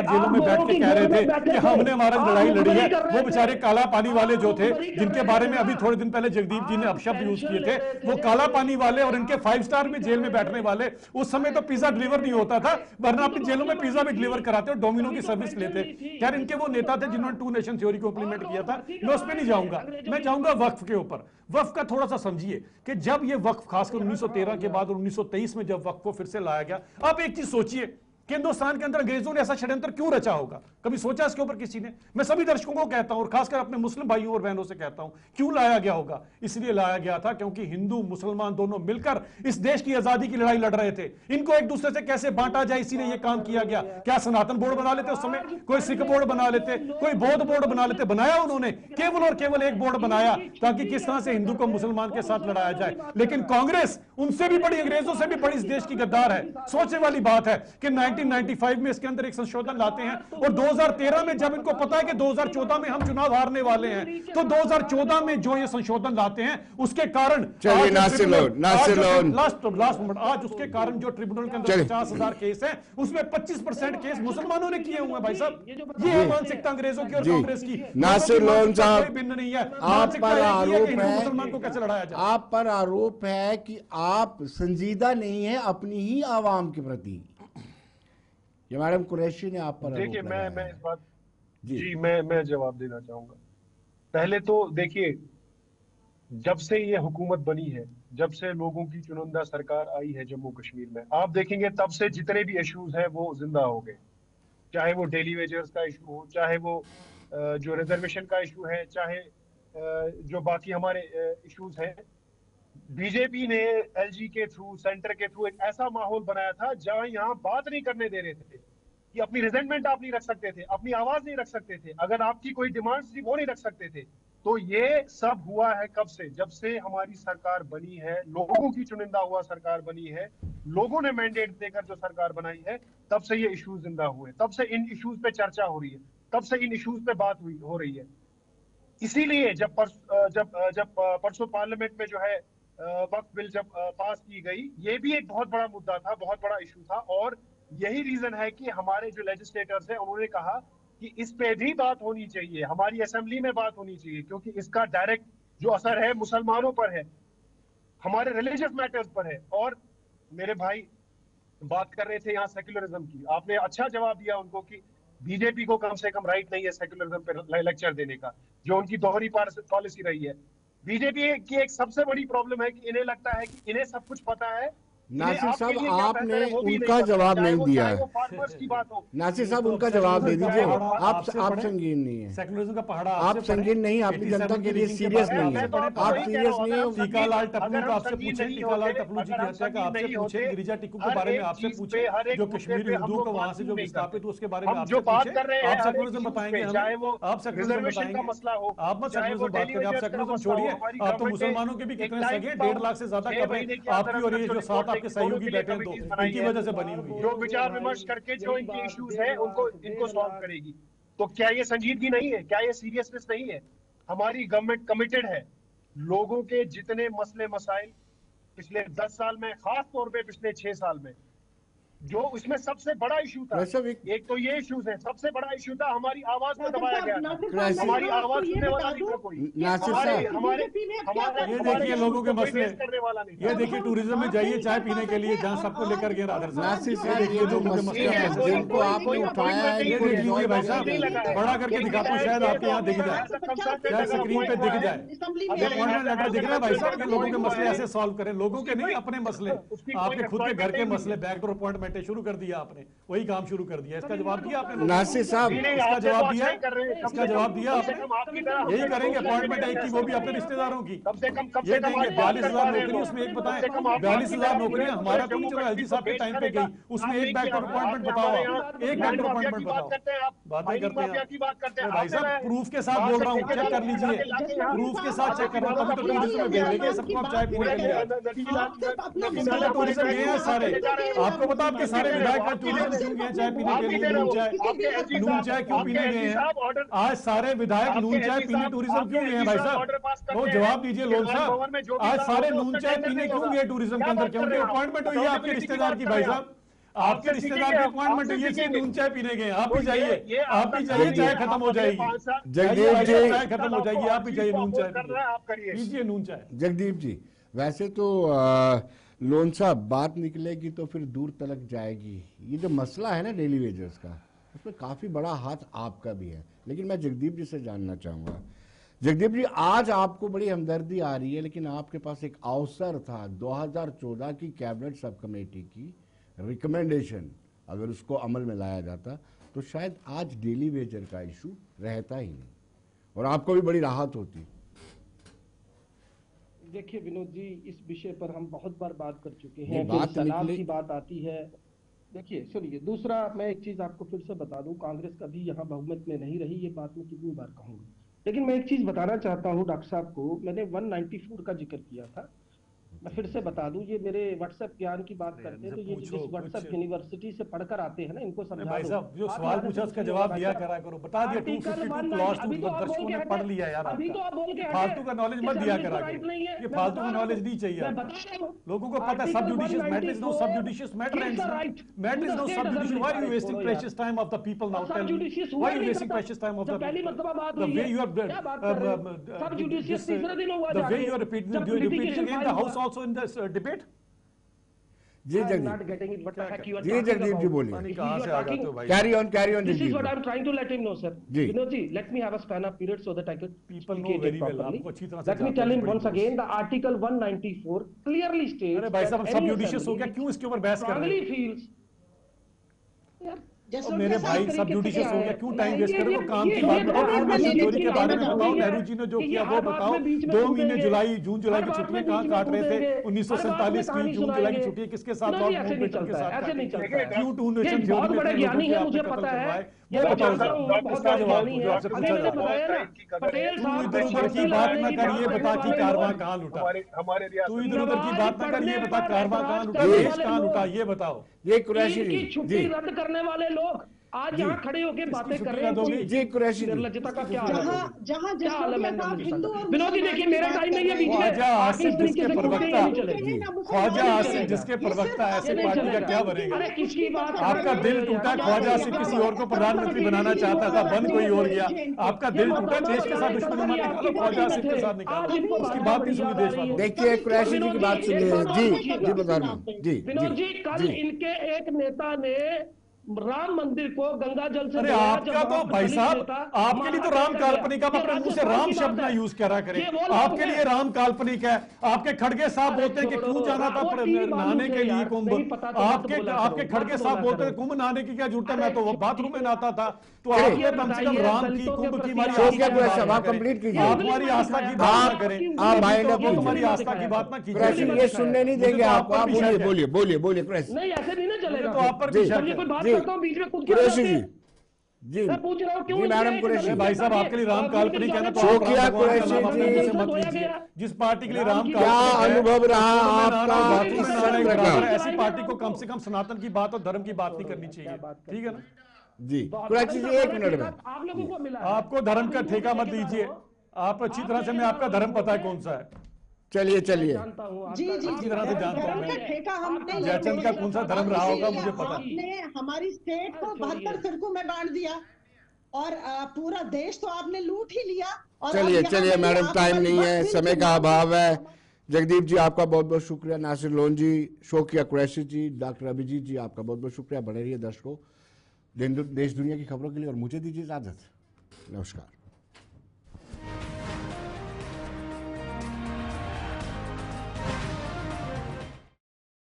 जेलों में बैठ के कह रहे थे कि हमने हमारा लड़ाई लड़ी है, वो बेचारे काला पानी वाले जो थे, जिनके बारे में अभी थोड़े दिन पहले जगदीप जी ने अपशब्द यूज किए थे, वो काला पानी वाले और इनके 5 स्टार में जेल में बैठने वाले, उस समय तो पिज्जा डिलीवर नहीं होता था, वरना अपनी जेलों में पिज्जा भी डिलीवर कराते और डोमिनो की सर्विस लेते। खैर इनके वो नेता थे जिन्होंने 2 नेशन थ्योरी को इंप्लीमेंट किया था, मैं उस पर नहीं जाऊंगा, मैं जाऊंगा वक्फ के ऊपर। वक्फ का थोड़ा सा समझिए कि जब ये वक्फ खासकर 1913 के बाद और 1923 में जब वक्फ को फिर से लाया गया, आप एक चीज सोचिए कि हिंदुस्तान के अंदर अंग्रेजों ने ऐसा षड्यंत्र क्यों रचा होगा, कभी सोचा इसके ऊपर किसी ने? मैं सभी दर्शकों को कहता हूं और खासकर अपने मुस्लिम भाइयों और बहनों से कहता हूं, क्यों लाया गया होगा? इसलिए लाया गया था क्योंकि हिंदू मुसलमान दोनों मिलकर इस देश की आजादी की लड़ाई लड़ रहे थे। इनको एक दूसरे से कैसे बांटा जाए, इसीलिए यह काम किया गया। क्या सनातन बोर्ड बना लेते उस समय, कोई सिख बोर्ड बना लेते, कोई बौद्ध बोर्ड बना लेते? बनाया उन्होंने केवल और केवल एक बोर्ड बनाया ताकि किस तरह से हिंदू को मुसलमान के साथ लड़ाया जाए। लेकिन कांग्रेस उनसे भी बड़ी, अंग्रेजों से भी बड़ी इस देश की गद्दार है। सोचने वाली बात है कि 1995 में इसके अंदर एक संशोधन लाते हैं, और 2013 में जब इनको पता है कि 2014 में हम चुनाव हारने वाले हैं, तो 2014 में जो ये संशोधन लाते हैं उसके कारण लास्ट मोमेंट आज उसके कारण जो ट्रिब्यूनल के अंदर 50,000 केस है उसमें 25% केस मुसलमानों ने किए हुए हैं। भाई साहब ये है मानसिकता अंग्रेजों की और कांग्रेस की। नासिर लोन साहब भिन्न नहीं है, आप पर आरोप है, मुसलमान को कैसे लड़ाया जाए? आप पर आरोप है कि आप संजीदा नहीं है अपनी ही आवाम के प्रति। ये मैडम कुरैशी ने आप पर देखिए मैं इस बात जी मैं जवाब देना चाहूंगा। पहले तो देखिए, जब से ये हुकूमत बनी है, जब से लोगों की चुनिंदा सरकार आई है जम्मू कश्मीर में, आप देखेंगे तब से जितने भी इश्यूज हैं वो जिंदा हो गए। चाहे वो डेली वेजर्स का इशू हो, चाहे वो जो रिजर्वेशन का इशू है, चाहे जो बाकी हमारे इश्यूज हैं। बीजेपी ने एलजी के थ्रू, सेंटर के थ्रू एक ऐसा माहौल बनाया था जहां यहाँ बात नहीं करने दे रहे थे कि अपनी रिजेंटमेंट आप नहीं रख सकते थे, अपनी आवाज नहीं रख सकते थे, अगर आपकी कोई डिमांड थी वो नहीं रख सकते थे। तो ये सब हुआ है कब से? जब से हमारी सरकार बनी है, लोगों की चुनिंदा हुआ सरकार बनी है, लोगों ने मैंडेट देकर जो सरकार बनाई है, तब से ये इश्यूज जिंदा हुए, तब से इन इश्यूज पे चर्चा हो रही है, तब से इन इश्यूज पे बात हो रही है। इसीलिए जब परसों पार्लियामेंट में जो है वक्फ बिल जब पास की गई, ये भी एक बहुत बड़ा मुद्दा था, बहुत बड़ा इशू था, और यही रीजन है कि हमारे जो लेजिस्लेटर्स हैं उन्होंने कहा कि इस पे भी बात होनी चाहिए, हमारी असेंबली में बात होनी चाहिए, क्योंकि इसका डायरेक्ट जो असर है मुसलमानों पर है, हमारे रिलीजियस मैटर्स पर है। और मेरे भाई बात कर रहे थे यहाँ सेक्युलरिज्म की, आपने अच्छा जवाब दिया उनको कि बीजेपी को कम से कम राइट नहीं है सेक्युलरिज्म पे लेक्चर देने का, जो उनकी दोहरी पॉलिसी रही है। बीजेपी की एक सबसे बड़ी प्रॉब्लम है कि इन्हें लगता है कि इन्हें सब कुछ पता है, नासिर आपके साहब, लिए क्या आपने बेहतर है वो भी उनका नहीं पता। जवाब चाहे नहीं वो- दिया चाहे है। वो फार्मर्स की बात हो, नासिर साहब, तो उनका जवाब दे सेकुलरिज्म का दीजिए। पहाड़ा आप आपसे आप पढ़े? संगीन नहीं है, सेकुलरिज्म का पहाड़ा आप आपसे पढ़े? संगीन नहीं, आपकी 87 जनता के की लिए रीजिंग के सीरियस बारे में नहीं है, आपसे पढ़े? तो आप वही कह सीरियस रहा हूं, नहीं है। अगर हम टीकालाल टप्लू अगर को हम आपसे संगीन पूछे, नहीं टीकालाल होते, टप्लू जी की अगर हम हत्या का संगीन आपसे नहीं पूछे, होते, गिरिजा टिक्कू के हर बारे में एक आपसे चीज पूछे, पे, हर एक जो मुद्दे कश्मीरी पे हम हिंदुओं लोग को वहां बात से क्यों जो नहीं विस्थापित करते? हुए उसके बारे में हम आपसे जो बात पूछे, कर रहे हैं आप हर एक सेकुलरिज्म इश्यूज बताएंगे पे, हमें? चाहे वो आप सेकुलरिज्म रिजर्वेशन का बताएंगे? मसला हो, आप मत चाहे वो सेकुलरिज्म बात डेली करें, आप वेजेस का सेकुलरिज्म मसला हो, छोड़िए। हमारी आप तो गवर्नमेंट मुसलमानों के भी ने एक कितने टाइम सगे, बाउंड 1.5 लाख से ज्यादा 6 खबरें महीने के अंदर आपकी और अंदर ये जो जो रिपोर्ट 7 आपके लेगी, दोनों सहयोगी के लिए बैठे हैं, कमिटीज दो, बनाई इनकी है, वजह से बनी हुई है। जो विचार विमर्श करके जो इनके इश्यूज हैं इनको सॉल्व करेगी। तो क्या ये संजीदगी नहीं है? क्या ये सीरियसनेस नहीं है? हमारी गवर्नमेंट कमिटेड है। लोगों के जितने मसले मसाइल पिछले 10 साल में, खास तौर पे पिछले 6 साल में, जो उसमें सबसे बड़ा इशू था, वैसे भी एक तो ये इश्यूज है, सबसे बड़ा इशू था हमारी आवाज को दबाया गया था। साहब, हमारी मैं आवाज आपको ये सुनने वाला बता नहीं था दूं कोई। नासिर हमारे साहब, हमारे बीजेपी ने क्या हमारे ये हमारे देखिए लोगों के कोई मसले, फेस करने वाला नहीं था। ये देखिए टूरिज्म में जाइए, चाय पीने के लिए, जहां सबको लेकर गए राधर साहब। नासिर साहब, देखिए ये जो लोगों के मसले मसले हैं आपस में जिनको आपने उठाया है, ये इनको देख लीजिए भाई साहब, रिजॉल्व करना बड़ा करके दिखाता हूँ, शायद आपके यहाँ दिख जाए, शायद स्क्रीन पे दिख जाए। ये अपॉइंटमेंट लेटर दिख रहा है भाई साहब, कि लोगों के मसले ऐसे सॉल्व करें, लोगों के नहीं, अपने मसले, आपके खुद के घर के मसले। बैकडोर अपॉइंटमेंट शुरू कर दिया आपने, वही काम शुरू कर दिया। इसका जवाब दिया आपने? नासिर साहब, इसका जवाब दिया, इसका जवाब दिया आपने? यही करेंगे अपॉइंटमेंट एक की, वो भी अपने रिश्तेदारों की। कम से कम ये देंगे 42,000 नौकरी, उसमें एक बताएं, 42,000 नौकरियां हमारा तो चलो एलजी साहब के टाइम पे गई, उसमें एक बैकडोर अपॉइंटमेंट बताओ आप, एक बैकडोर अपॉइंटमेंट बताओ। बातें करते हैं भाई साहब, प्रूफ के साथ बोल रहा हूँ, चेक कर लीजिए, प्रूफ के साथ चेक कर रहा हूँ, तभी तो टूरिज्म में भेज देंगे सबको आप चाय पीने के लिए। सारे टूरिज्म गए हैं सारे, आपको पता आपके सारे विधायक आज टूरिज्म क्यों गए चाय पीने के लिए, नून चाय क्यों पीने गए हैं? आज सारे विधायक नून चाय पीने टूरिज्म क्यों गए हैं भाई साहब? वो जवाब दीजिए लोन साहब, आज सारे नून चाय पीने क्यों गए टूरिज्म के अंदर? क्योंकि अपॉइंटमेंट हुई है आपके रिश्तेदार की भाई साहब, आपके रिश्तेदार की अपॉइंटमेंट हुई है, इसलिए नून चाय पीने गए। आप भी जाइए, आप भी जाइए, चाय खत्म हो जाएगी, जगदीप जी, चाय खत्म हो जाएगी, आप भी जाइए नून चाय पीजिए, नून चाय। जगदीप जी, वैसे तो लोन साहब बात निकलेगी तो फिर दूर तलक जाएगी। ये जो मसला है ना डेली वेजर्स का, उसमें काफ़ी बड़ा हाथ आपका भी है, लेकिन मैं जगदीप जी से जानना चाहूँगा, जगदीप जी आज आपको बड़ी हमदर्दी आ रही है, लेकिन आपके पास एक अवसर था 2014 की कैबिनेट सब कमेटी की रिकमेंडेशन, अगर उसको अमल में लाया जाता तो शायद आज डेली वेजर का इशू रहता ही नहीं और आपको भी बड़ी राहत होती। देखिए विनोद जी, इस विषय पर हम बहुत बार बात कर चुके ये हैं। बात फिर सलाम निकली- की बात आती है। देखिए सुनिए, दूसरा मैं एक चीज आपको फिर से बता दूं, कांग्रेस कभी यहाँ बहुमत में नहीं रही, ये बात मैं कितनी बार कहूंगा, लेकिन मैं एक चीज बताना चाहता हूँ डॉक्टर साहब को। मैंने 194 का जिक्र किया था, मैं फिर से बता दूं, ये मेरे व्हाट्सएप ज्ञान की बात करते हैं तो ये जिस व्हाट्सएप यूनिवर्सिटी से पढ़कर आते हैं ना, इनको समझा भाई दो। साहब जो आप सवाल यहाँ पूछा से उसका पूछिए जवाब भाई दिया साहब। करा करो, बता दिया। आर्टिकल 252 190 क्लॉज अभी तो आप दर्शकों बोल ने के पढ़ हटे। लिया यार, अभी तो आप बोल के आपका हटे। फालतू का नॉलेज मत दिया करा राइट करो, नहीं है, ये मैं फालतू बता का रहा नॉलेज हूं। नहीं चाहिए मैं आपको। बता रहा हूं। लोगों को पता है sub judicious matter is no sub judicious matter and matter is no sub judicious. Why are you wasting precious time of the people now? Tell me why are you wasting precious time of the पहली मर्तबा बात हुई वे है, you are क्या बात कर रहे हो? सब जुडिशियस तीसरे दिन हुआ द वे जाके, यू आर रिपीटिंग जब in litigation the file house हुआ। Also in this debate. जी I'm Jagdeep, not getting it, what the heck you are जी talking जगदीप जी about? बोलिए, If you कहाँ are से आ talking- जाते हो भाई? Carry on This is Jagdeep what जी। I'm trying to let him know, sir. जी। Vinod ji, let me have a span of period so that I could People know speak very it well, properly. आपको अच्छी तरह से Let me जानते tell हैं him बड़ी once दूर again, the Article 194 clearly states अरे भाई साहब that सब any जुडिशियस हो assembly गया, क्यों इसके ऊपर बहस कर रहे strongly हैं? feels जैसे मेरे उनके भाई साथ सब जुडिशियस हो गया, क्यों टाइम वेस्ट ये- करो? ये- काम की ये- बात ये बताओ, बात पूर्व मैं से चोरी के बीच में बारे में कहना बताओ, चाहूंगा नेहरू जी ने जो कि किया हर वो बात बताओ। में बीच में 2 महीने कूदेंगे, जून जुलाई हर की बात छुट्टियां में कहाँ बीच में काट रहे थे? कूदेंगे, 1947 हर बात में की जून कहानी जुलाई की सुनाएंगे। छुट्टियां किसके साथ नहीं, ऐसे नहीं चलता है, ऐसे नहीं चलता है। क्यों टू ये नेशन बहुत थ्योरी बड़े में ज्ञानी लोगों है, के मुझे आपने पता कत्ल है। करवाए? ये वो मैं बताओ जानता सर, हूँ, बहुत इसका बड़े जवाब ज्ञानी जो है। आपसे अभी पूछा मैंने जा रहा है। बताया ना, पटेल तू साहब इधर को उधर की फांसी बात लगाने न की कर, बात ये करने बता कि वाले कारवां लोग कहाँ लूटा? हमारे तू रियासत इधर उधर की बात न कर, ये बता पढ़ने कारवां पर कहाँ लूटा, एतराज देश करने कहाँ वाले लूटा, लोग, ये बताओ। ये कुरैशी इनकी जी, छुट्टी जी रद्द करने वाले लोग आज यहाँ खड़े होकर बातें कर रहे हैं। छुट्टी कोई जी कुरैशी जी, निर्लज्जता का क्या जहाँ आलम है? जहाँ जिस क्या आलम वक्त है आप निर्लज्जता हिंदू का? और विनोद जी मुसलमान देखिए, की मेरा बात टाइम कर नहीं है रहे बीच हैं। में, ख्वाजा आगे आसिफ इस तरीके जिसके से घूमते प्रवक्ता, ये नहीं चलेगा। जी ख्वाजा ये नहीं आसिफ चलेगा। जिसके प्रवक्ता है, ऐसे ये नहीं पार्टी का चलेगा। क्या बनेगा? अरे किसकी बात कर आपका रहे दिल हैं? टूटा, क्या ख्वाजा बात आसिफ कर किसी रहे और को हैं? प्रधानमंत्री बनाना चाहता था, बन कोई और गया। आपका दिल टूटा, देश के साथ दुश्मनी मत निकालो, ख्वाजा आसिफ के साथ निकालो, उसकी बात नहीं सुनी देश वालों। देखिए कुरैशी जी की बात सुनिए। जी जी बता रहा हूँ, जी विनोद जी, कल जी इनके एक नेता ने राम मंदिर को गंगा जल से अरे धोया, आपका जब तो वहाँ पर भाई दलित साहब, नेता आपके लिए तो मारा राम गया। काल्पनिक, आप ये अपने मुंह से राज्यपाल राम की शब्द बात ना है। यूज करा करें। ये वो लोग आपके लिए हैं। राम काल्पनिक है। आपके खड़गे साहब अरे बोलते हैं कि छोड़ो, क्यों जाना था वो टीवी वालों नहाने से के लिए यार, कुंभ। नहीं पता तो मत आपके बोला आपके करो, खड़गे मत साहब बोला बोलते थे करो। कुंभ नहाने की क्या जरूरत है, मैं अरे तो वो बाथरूम में नहाता था। तो आप ये तो कम से कम बताइए, राम की दलितों के कुंभ की प्रति हमारी आपकी आस्था की क्या बात साहब, ना आप करें। कंप्लीट कीजिए। आप हमारी आस्था की बात ना करें। आप भाई तो ने आप बोलिए। हमारी आस्था की बात ना कुरैशी कीजिए। ये सुनने नहीं मुझे देंगे तो आप आपको, पर आप भी बोलिए शक है। बोलिए बोलिए बोलिए कुरैशी नहीं ऐसे नहीं ना चलेगा। मुझे तो आप पर जी, भी शक जब ये है। कोई बात जी, करता हूँ बीच में खुद क्या कुरैशी जाते जी, हैं? जी मैं पूछ रहा हूँ क्यों जी मैडम ये कुरैशी। दलित भाई साहब नेता आपके लिए के राम काल्पनिक है ना, तो आप शोकिया राम भगवान का कुरैशी नाम अपने जी। मुंह से मत धोया लीजिए। गया। जिस पार्टी के लिए राम की क्या काल्पनिक है, अनुभव रहा तो मैं आपका बाथरूम में नहाना एक इस बराबर है। तरह? ऐसी पार्टी को कम से कम सनातन की बात और धर्म की बात नहीं करनी चाहिए। ठीक है ना? जी कुरैशी जी एक मिनट में। आप लोगों को मिला है। आपको धर्म का आप ठेका मत लेके लीजिए। मारो। आप अच्छी तरह से, मैं आपका धर्म पता है कौन सा है। चलिए चलिए जानता हूँ जी जी अच्छी जी, तरह से धर्म जानता हूं धर्म का मैं। ठेका हम नहीं लेते जयचंद का हैं। कौन सा धर्म रहा होगा मुझे पता है। आपने हमारी स्टेट को 72 फिरकों में बांट दिया और पूरा देश तो आपने लूट ही लिया। और अब चलिए यहाँ चलिए पर भी मैडम, आप टाइम हमारी नहीं है, वक्त समय की का मांग अभाव है। जगदीप जी आपका बहुत बहुत शुक्रिया, नासिर लोन जी, शोकिया कुरैशी जी, डॉक्टर अभिजीत जी आपका बहुत बहुत शुक्रिया। बने रहिए दर्शकों देश दुनिया की खबरों के लिए और मुझे दीजिए इजाजत। नमस्कार।